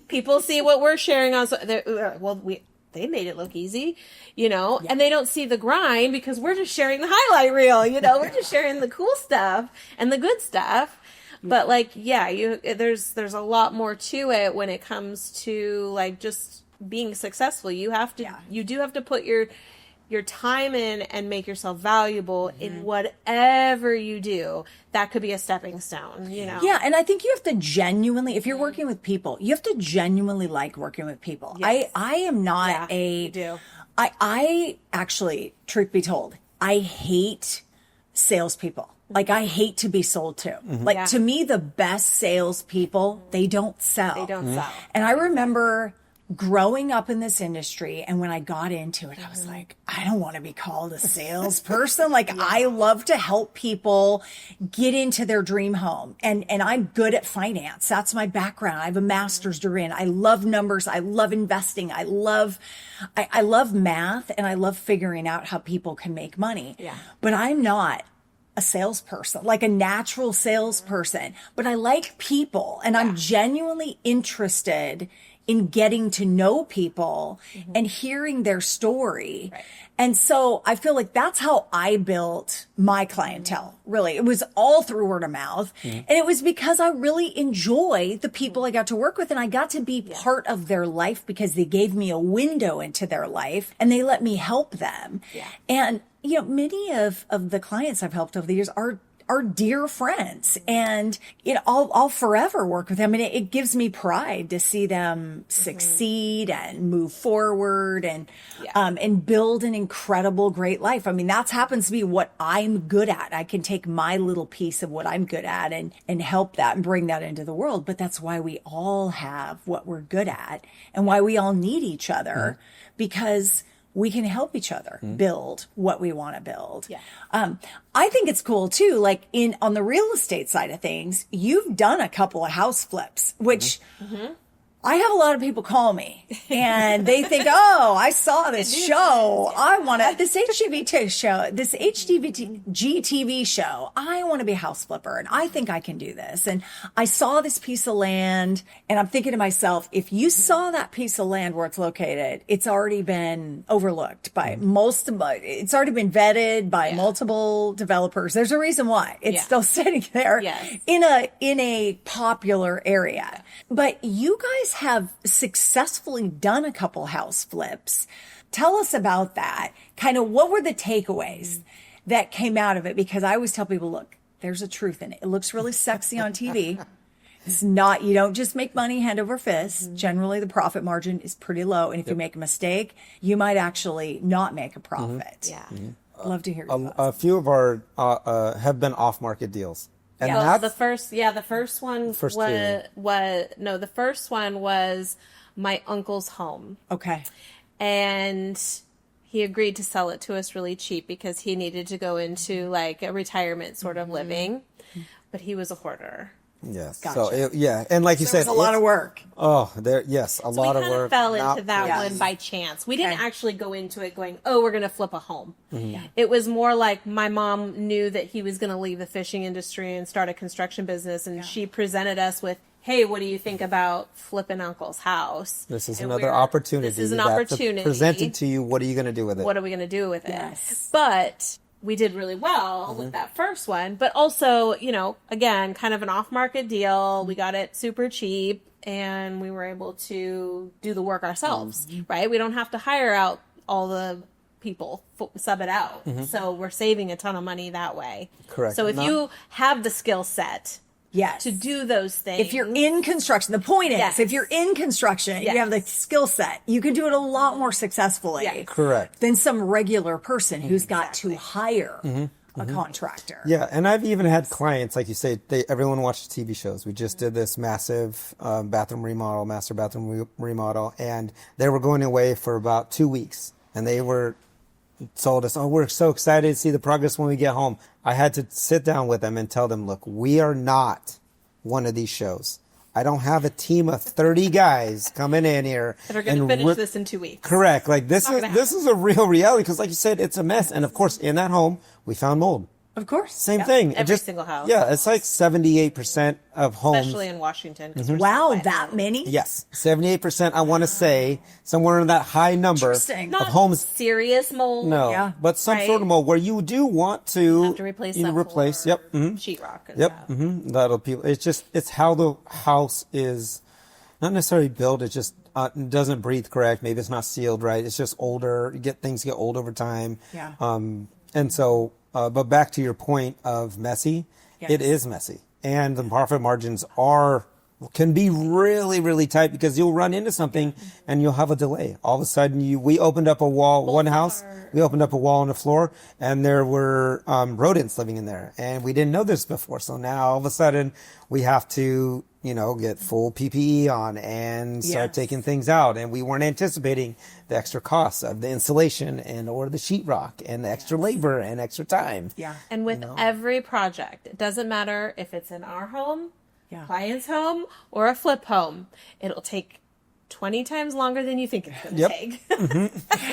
People see what we're sharing on, they made it look easy, and they don't see the grind because we're just sharing the highlight reel, we're just sharing the cool stuff and the good stuff. But there's a lot more to it when it comes to like just being successful. You do have to put your time in and make yourself valuable in whatever you do. That could be a stepping stone, Yeah, and I think you have to genuinely, if you're working with people, you have to genuinely like working with people. Yes. I am not you do. I actually, truth be told, I hate salespeople. Like, I hate to be sold to. Like, to me, the best salespeople, they don't sell. They don't sell. And I remember growing up in this industry, and when I got into it, I was like, I don't want to be called a salesperson. Like, I love to help people get into their dream home. And I'm good at finance. That's my background. I have a master's degree, and I love numbers. I love investing. I love math, and I love figuring out how people can make money. Yeah. But I'm not a salesperson, like a natural salesperson, but I like people, and I'm genuinely interested in getting to know people and hearing their story. Right. And so I feel like that's how I built my clientele. Really, it was all through word of mouth. And it was because I really enjoy the people I got to work with, and I got to be part of their life because they gave me a window into their life and they let me help them. Yeah. And many of the clients I've helped over the years are dear friends, and I'll forever work with them. And it gives me pride to see them succeed and move forward and build an incredible, great life. I mean, that happens to be what I'm good at. I can take my little piece of what I'm good at and help that and bring that into the world. But that's why we all have what we're good at and why we all need each other, because we can help each other build what we want to build. Yeah. I think it's cool too. Like on the real estate side of things, you've done a couple of house flips, which I have a lot of people call me and they think, oh, I saw this show. I want to, this HGTV show, this HGTV show. I want to be a house flipper and I think I can do this. And I saw this piece of land and I'm thinking to myself, if you saw that piece of land where it's located, it's already been overlooked by it's already been vetted by multiple developers. There's a reason why it's still sitting there in a popular area. But you guys have successfully done a couple house flips. Tell us about that. Kind of what were the takeaways that came out of it? Because I always tell people, look, there's a truth in it. It looks really sexy on TV. It's not, you don't just make money hand over fist. Generally, the profit margin is pretty low. And if you make a mistake, you might actually not make a profit. Yeah. Love to hear your thoughts. A few of our have been off-market deals. And Well, that's the first one was my uncle's home. Okay. And he agreed to sell it to us really cheap because he needed to go into like a retirement sort of living. But he was a hoarder. yes. Gotcha. So and like you said, It's a lot of work. Oh, a lot of We kind work. of fell Not into that pretty. one by chance. We didn't actually go into it going, oh, we're going to flip a home. It was more like my mom knew that he was going to leave the fishing industry and start a construction business. And she presented us with, hey, what do you think about flipping Uncle's house? This is And another opportunity. This is an that opportunity. presented to you. What are you going to do with it? What are we going to do with it? Yes. But we did really well with that first one. But also, again, kind of an off-market deal. We got it super cheap and we were able to do the work ourselves, right? We don't have to hire out all the people, sub it out. So we're saving a ton of money that way. Correct. So if you have the skill set Yes. to do those things. If you're in construction, the point is, Yes. if you're in construction, you have the skill set, you can do it a lot more successfully Yes. Correct. than some regular person who's got to hire a contractor. Yeah, and I've even had clients, like you say, everyone watches TV shows. We just did this massive master bathroom remodel, and they were going away for about 2 weeks, and they told us, oh, we're so excited to see the progress when we get home. I had to sit down with them and tell them, look, we are not one of these shows. I don't have a team of 30 guys coming in here that are going to finish this in 2 weeks. Correct. Like this Not gonna happen. is a real reality because, like you said, it's a mess. And of course, in that home, we found mold. Of course. Same thing. Every single house. Yeah, it's like 78% of homes. Especially in Washington. 'cause we're so Wow, wet. that many? Yes, 78%. I want to say somewhere in that high number Interesting. of Not homes. serious mold. No, Yeah. but some Right. sort of mold where you do want to, Have to replace that replace. floor, Yep. mhm. sheetrock. And Yep. stuff. That'll people. It's how the house is not necessarily built. It just doesn't breathe correct. Maybe it's not sealed right. It's just older. Things get old over time. Yeah. And so, but back to your point of messy, Yes. it is messy, and the profit margins can be really, really tight because you'll run into something and you'll have a delay. All of a sudden, we opened up a wall. One house, we opened up a wall on the floor, and there were rodents living in there, and we didn't know this before. So now, all of a sudden, we have to, get full PPE on and start Yes. taking things out, and we weren't anticipating the extra costs of the insulation or the sheetrock and the extra labor and extra time. Yeah. And with every project, it doesn't matter if it's in our home, client's home, or a flip home, it'll take 20 times longer than you think it's going to Yep. take.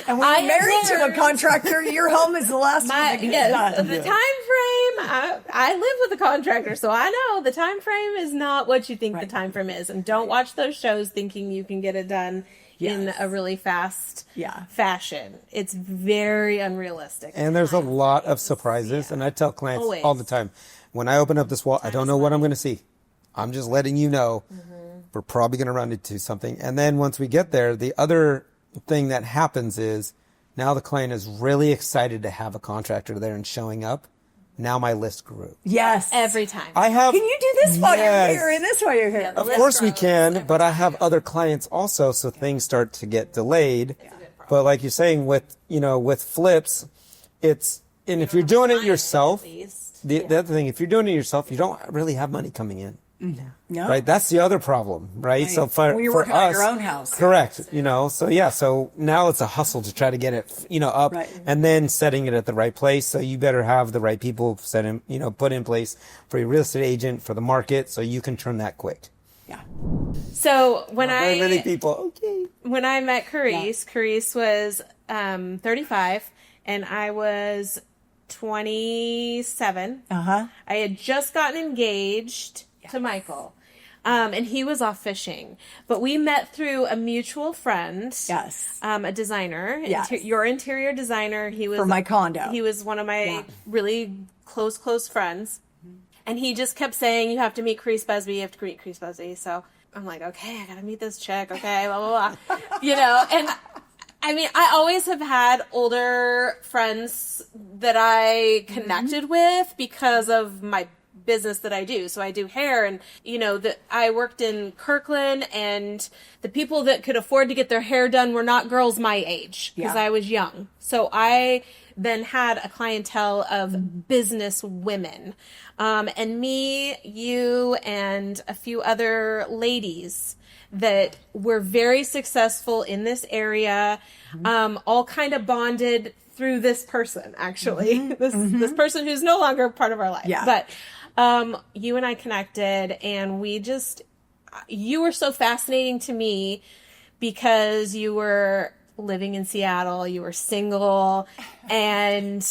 And when you're married to a contractor, your home is the last one that gets done. The time frame, I live with a contractor, so I know the time frame is not what you think the time frame is. And don't watch those shows thinking you can get it done in a really fast fashion. It's very unrealistic. And there's a lot of surprises, and I tell clients Always. all the time, when I open up this wall, I don't know what I'm going to see. I'm just letting you know we're probably going to run into something. And then once we get there, the other thing that happens is Now the client is really excited to have a contractor there and showing up. Now my list grew. Yes. Every time. I have. Can you do this while you're Yes. here and this while you're here? Yeah, the Of list course we grows can, every but I time. have other clients also, so things start to get delayed. But like you're saying, with flips, and if you're doing it yourself, At least. the other thing, if you're doing it yourself, you don't really have money coming in. No. Right, that's the other problem, right? So for When you're for working on us, your own house. correct? So now it's a hustle to try to get it, up, Right. and then setting it at the right place. So you better have the right people put in place for your real estate agent, for the market, so you can turn that quick. Yeah. So Very many people. Okay. when I met Carese was 35 and I was 27. Uh-huh. I had just gotten engaged to Michael. And he was off fishing. But we met through a mutual friend. Yes. A designer. Yes. Your interior designer. He was For my condo. He was one of my really close friends. And he just kept saying, you have to meet Carese Busby, you have to meet Carese Busby. So I'm like, okay, I gotta meet this chick, okay, blah, blah, blah. And I mean, I always have had older friends that I connected with because of my business that I do. So I do hair, and that I worked in Kirkland, and the people that could afford to get their hair done were not girls my age because I was young. So I then had a clientele of business women. And me, you, and a few other ladies that were very successful in this area, all kind of bonded through this person, actually. This person who's no longer part of our life. Yeah. But you and I connected, and you were so fascinating to me because you were living in Seattle, you were single, and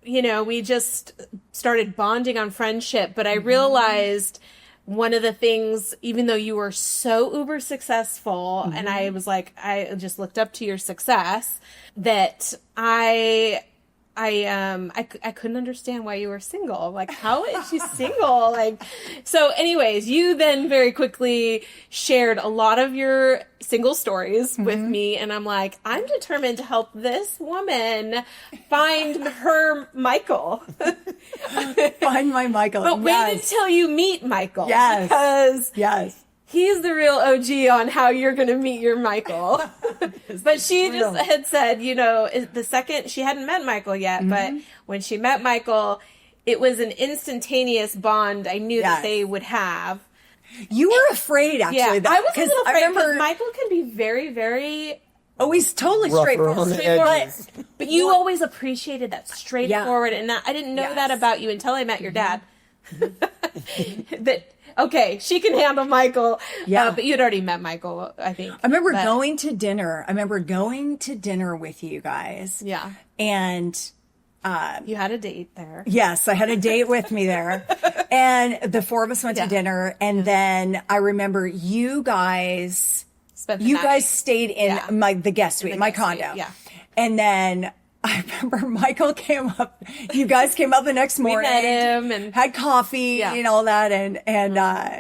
we just started bonding on friendship. But I realized one of the things, even though you were so uber successful, and I was like, I just looked up to your success, that I couldn't understand why you were single. Like, how is she single? So anyways, you then very quickly shared a lot of your single stories with me. And I'm like, I'm determined to help this woman find her Michael. Find my Michael. But wait until you meet Michael. Yes. Because Yes. he's the real OG on how you're going to meet your Michael. But she just had said, the second she hadn't met Michael yet, but when she met Michael, it was an instantaneous bond I knew that they would have. You were afraid, actually. Yeah, I was a little afraid because remember Michael can be very, very... Oh, he's totally Rough straightforward. around the edges. But you always appreciated that straightforward, and I didn't know that about you until I met your dad. That... Okay, she can handle Michael. Yeah. But you'd already met Michael, I think. I remember going to dinner. With you guys. Yeah. And you had a date there. yes, I had a date with me there. And the four of us went to dinner. And then I remember you guys Spent the night. guys stayed in the guest suite, my guest suite, condo. yeah. And then I remember Michael came up, you guys came up the next morning. met him and- had coffee and all that. And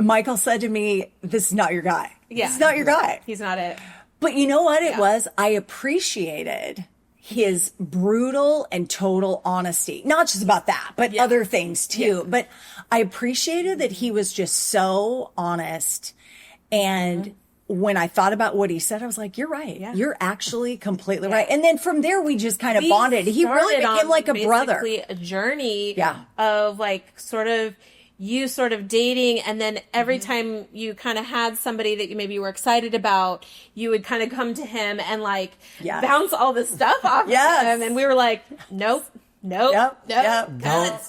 Michael said to me, this is not your guy. Yeah. This is not your guy. He's not it. But you know what it was? I appreciated his brutal and total honesty. Not just about that, but other things too. Yeah. But I appreciated that he was just so honest. And when I thought about what he said, I was like, you're right. Yeah. You're actually completely right. And then from there, we just kind of We bonded. He really started became on like a brother. basically a journey Yeah. of you sort of dating, and then every time you kind of had somebody that you maybe were excited about, you would kind of come to him and Yes. bounce all this stuff off Yes. him, and we were like, nope. Yep. Don't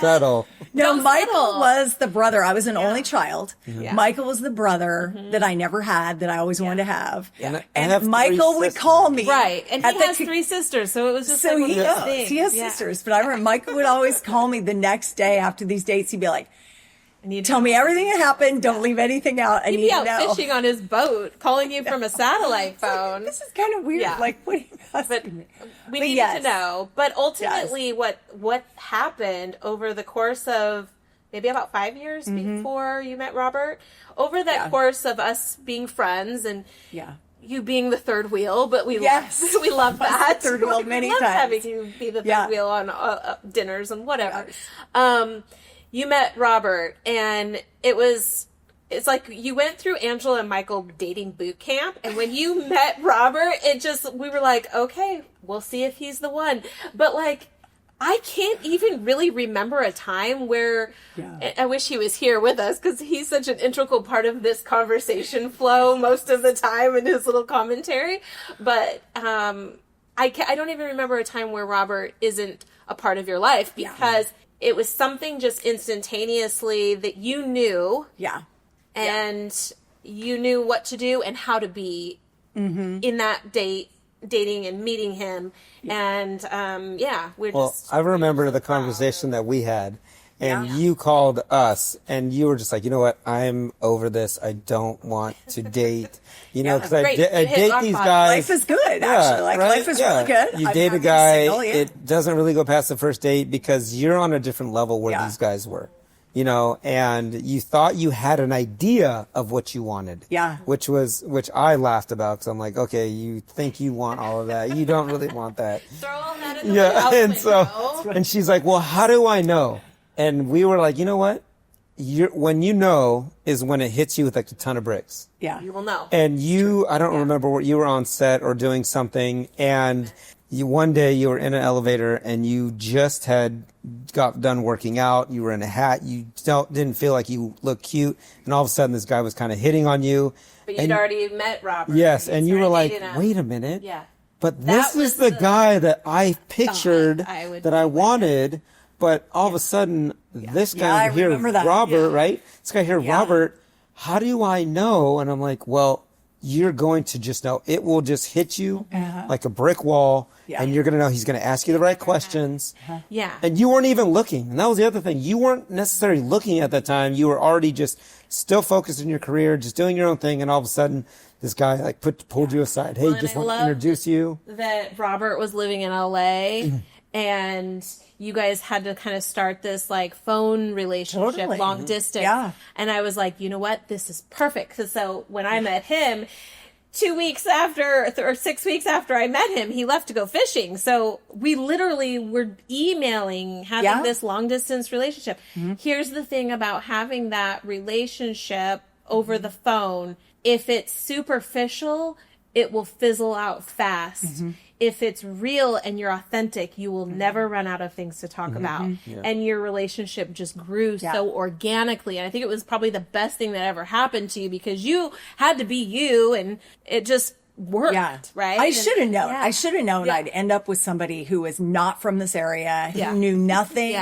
settle. No, Don't Michael settle. was the brother. I was an only child. Yeah. Michael was the brother that I never had, that I always wanted to have. And I And have three Michael would sisters. call me. Right, and at he the has co- 3 sisters, so it was just So like one he of those does. things. He has Yeah. sisters. But I remember Michael would always call me the next day after these dates. He'd be like, And you'd tell me everything that happened. Don't leave anything out. I He'd need be to out know. fishing on his boat, calling you from a satellite phone. This is kind of weird. Yeah. Like, what are you But asking me? we But needed yes. to know. But ultimately, what happened over the course of maybe about 5 years before you met Robert, over that course of us being friends, and Yeah. you being the third wheel, but we Yes. we love that. Third wheel many love times. having you be the third Yeah. wheel on dinners and whatever. Yes. You met Robert, and it's like you went through Angela and Michael dating boot camp, and when you met Robert, we were like, okay, we'll see if he's the one. But like, I can't even really remember a time where, I wish he was here with us because he's such an integral part of this conversation flow most of the time in his little commentary. But I don't even remember a time where Robert isn't a part of your life, because it was something just instantaneously that you knew. Yeah. And you knew what to do and how to be in that dating and meeting him. And I remember the conversation that we had, and you called us, and you were just like, you know what, I'm over this. I don't want to date, because I Great. date these guys. Life is good, actually. Like, life is really good. You I'm date a happy guy, single, it doesn't really go past the first date because you're on a different level where these guys were. And you thought you had an idea of what you wanted. Yeah. Which I laughed about, because I'm like, okay, you think you want all of that. You don't really want that. throw all that in the house window. And she's like, well, how do I know? And we were like, you know what? When you know is when it hits you with like a ton of bricks. Yeah. You will know. And I don't remember what you were on set or doing something, and one day you were in an elevator and you just had got done working out. You were in a hat. You didn't feel like you looked cute. And all of a sudden this guy was kind of hitting on you. But you'd already met Robert. Yes. And you were like, dating him. wait a minute. Yeah. But this is the guy that I pictured that I wanted. But all of a sudden, this guy I here, remember that. Robert, right? This guy here, Robert, how do I know? And I'm like, well, you're going to just know. It will just hit you like a brick wall, and you're going to know he's going to ask you the right questions. Yeah. And you weren't even looking. And that was the other thing. You weren't necessarily looking at that time. You were already just still focused in your career, just doing your own thing. And all of a sudden, this guy like pulled you aside. Hey, just want to introduce you. That Robert was living in LA and you guys had to kind of start this like phone relationship, long distance. Yeah. And I was like, you know what? This is perfect. So when I met him, 2 weeks after or 6 weeks after I met him, he left to go fishing. So we literally were emailing, having this long distance relationship. Here's the thing about having that relationship over the phone. If it's superficial, it will fizzle out fast. If it's real and you're authentic, you will never run out of things to talk about. And your relationship just grew so organically. And I think it was probably the best thing that ever happened to you, because you had to be you and it just worked, right? I should have known. I should have known I'd end up with somebody who was not from this area, who knew nothing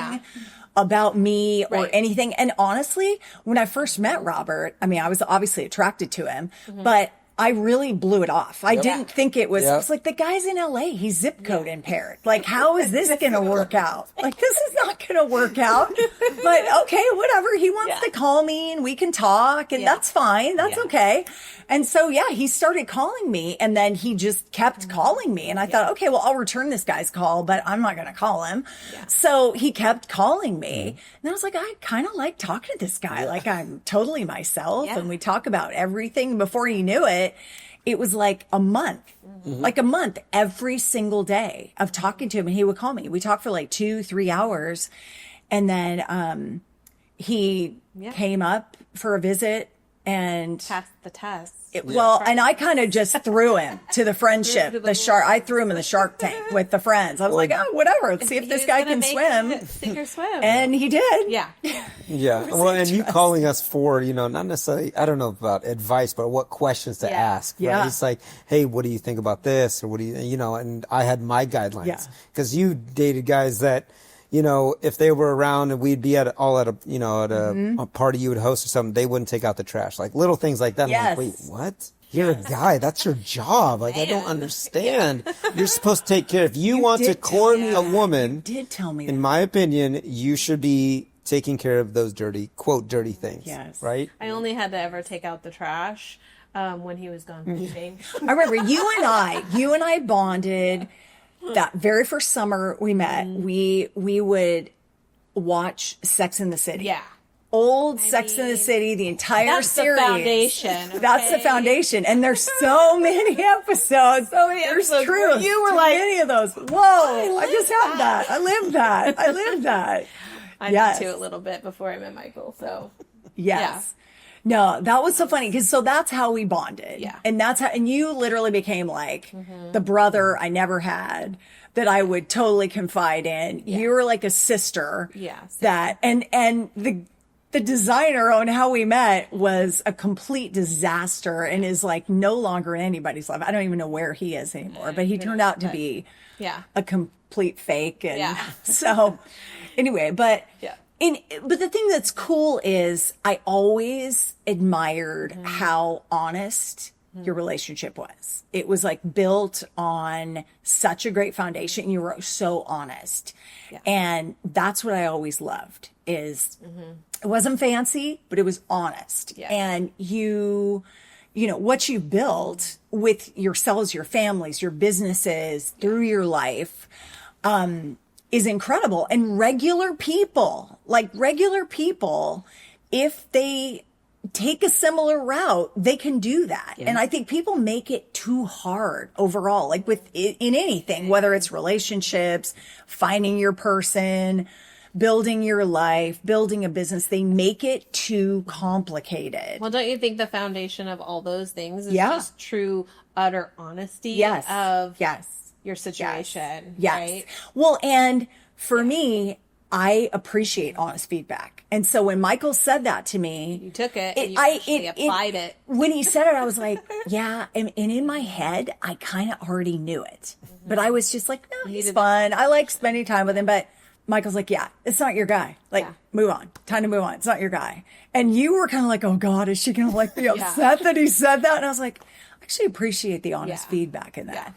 about me or anything. And honestly, when I first met Robert, I mean, I was obviously attracted to him, but I really blew it off. I didn't think it was, it's like, the guy's in LA, he's zip code impaired. Like, how is this going to work out? Like, this is not going to work out. But okay, whatever. He wants to call me and we can talk, and that's fine. That's okay. And so, he started calling me, and then he just kept calling me. And I thought, okay, well, I'll return this guy's call, but I'm not going to call him. So he kept calling me. And I was like, I kind of like talking to this guy. Like, I'm totally myself. And we talk about everything. Before he knew it, it was like a month, every single day of talking to him. And he would call me. We talked for like 2-3 hours. And then he came up for a visit and passed the test. And I kind of just threw him to the friendship, I threw him in the shark tank with the friends. I was like, oh, whatever. Let's see if this guy can swim. Sink or swim. And he did. Yeah. Well, and you calling us for, not necessarily, I don't know about advice, but what questions to ask. Right? It's like, hey, what do you think about this? Or what do you, and I had my guidelines. Because you dated guys that, if they were around and we'd be at a party you would host or something, they wouldn't take out the trash. Like little things like that. I'm like, wait, what? You're a guy. That's your job. Like, I don't understand. You're supposed to take care. If you want to court a woman, did tell me in my opinion, you should be taking care of those dirty things. Yes. Right? I only had to ever take out the trash when he was gone fishing. I remember you and I bonded. That very first summer we met, we would watch Sex in the City. Yeah. old Sex and the City, the entire that's series. the foundation. That's the okay? foundation. And there's so many episodes. So many There's episodes truth. where you were to like, many of those. Whoa, I just had that. I lived that. I lived that. I Yes. did too a little bit before I met Michael. So Yes. No, that was so funny because so that's how we bonded. Yeah. And that's how, and you literally became like the brother I never had that I would totally confide in. Yeah. You were like a sister. Yes. That, and the designer on how we met was a complete disaster and is like no longer in anybody's life. I don't even know where he is anymore, but he turned out to be yeah. a complete fake. And Yeah. so anyway, but Yeah. but the thing that's cool is I always admired how honest your relationship was. It was like built on such a great foundation. You were so honest. Yeah. And that's what I always loved is it wasn't fancy, but it was honest. Yeah. And you know, what you built with yourselves, your families, your businesses through your life, is incredible. And regular people, if they take a similar route, they can do that. And I think people make it too hard overall, like in anything, whether it's relationships, finding your person, building your life, building a business, they make it too complicated. Well, don't you think the foundation of all those things is Yeah. just true, utter honesty Yes. of Yes. your situation? Yes. Right? Well, and for me, I appreciate honest feedback. And so when Michael said that to me, You took it, and you actually applied it. When he said it, I was like, yeah. And in my head, I kind of already knew it. But I was just like, no, he's fun. I like spending time with him. But Michael's like, yeah, it's not your guy. Like, move on. Time to move on. It's not your guy. And you were kind of like, oh God, is she going to like be upset that he said that? And I was like, I actually appreciate the honest feedback in that.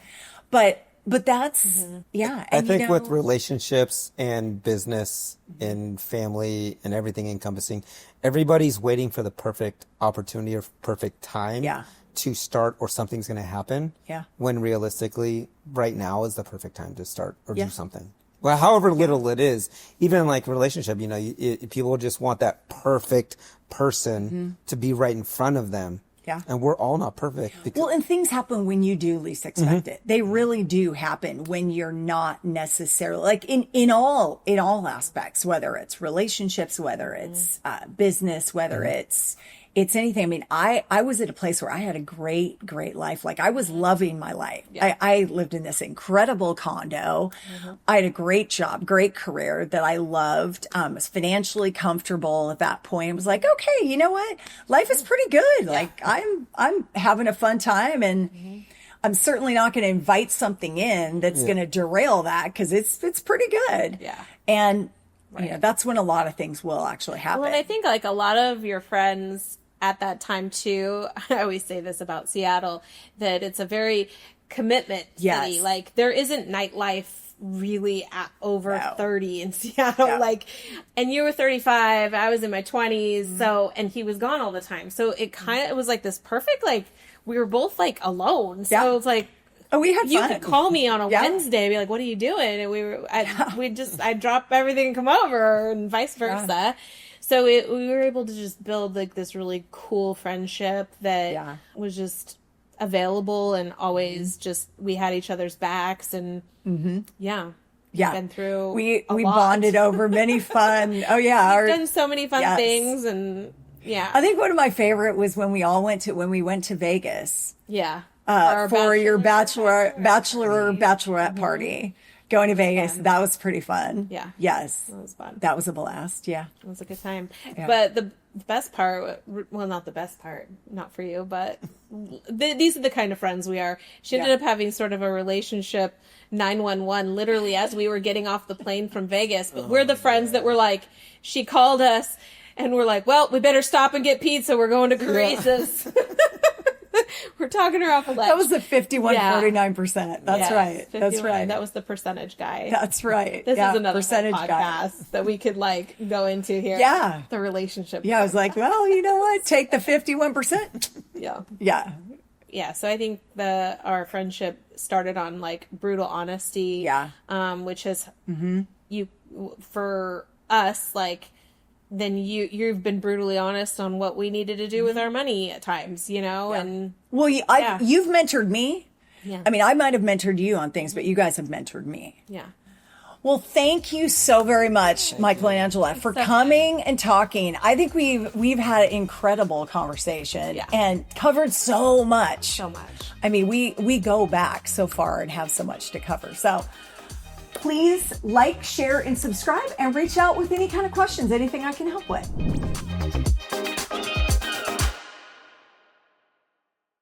But that's, yeah. I And, think with relationships and business and family and everything encompassing, everybody's waiting for the perfect opportunity or perfect time to start or something's going to happen. Yeah. When realistically, right now is the perfect time to start or do something. Well, however little it is, even like relationship, you know, people just want that perfect person to be right in front of them. Yeah. And we're all not perfect. Well, and things happen when you do least expect it. They really do happen when you're not necessarily like in all aspects, whether it's relationships, whether it's business, whether it's anything. I mean, I was at a place where I had a great life. Like I was loving my life. Yeah. I lived in this incredible condo. I had a great job, great career that I loved. Was financially comfortable at that point. I was like, okay, you know what? Life is pretty good. Like I'm having a fun time and I'm certainly not going to invite something in that's going to derail that because it's pretty good. Yeah. And you know, that's when a lot of things will actually happen. Well, and I think like a lot of your friends at that time too, I always say this about Seattle, that it's a very commitment city. Like there isn't nightlife really at over 30 in Seattle. Like, and you were 35, I was in my 20s. So, and he was gone all the time. So it was like this perfect, like we were both like alone. So it's like, oh, we had you fun. could call me on a Wednesday and be like, what are you doing? And I'd drop everything and come over and vice versa. So we were able to just build like this really cool friendship that was just available and always just, we had each other's backs and been through we a lot. bonded over many fun. We've done so many fun things and I think one of my favorite was when we went to Vegas. Yeah. For your bachelorette party. Going to Vegas, that was pretty fun. Yeah. Yes. That was fun. That was a blast. Yeah. It was a good time. Yeah. But the best part, well, not the best part, not for you, but these are the kind of friends we are. She ended up having sort of a relationship 911 literally as we were getting off the plane from Vegas. But we're the friends that were like, she called us and we're like, well, we better stop and get pizza. We're going to Carese's. We're talking her off a ledge. That was the 51-49%. That's right. 51. That's right. That was the percentage guy. That's right. This is another percentage podcast guy that we could like go into here. Yeah. The relationship. Yeah. I was like, well, you know what? Take the 51%. Yeah. Yeah. Yeah. So I think our friendship started on like brutal honesty. Yeah. Which is for us, like then you've been brutally honest on what we needed to do with our money at times, and Well, you've mentored me. Yeah. I mean, I might have mentored you on things, but you guys have mentored me. yeah. Well, thank you so very much, Michael and Angela, for coming and talking. I think we've had an incredible conversation and covered so much. So much. I mean, we go back so far and have so much to cover. So please like, share, and subscribe, and reach out with any kind of questions, anything I can help with.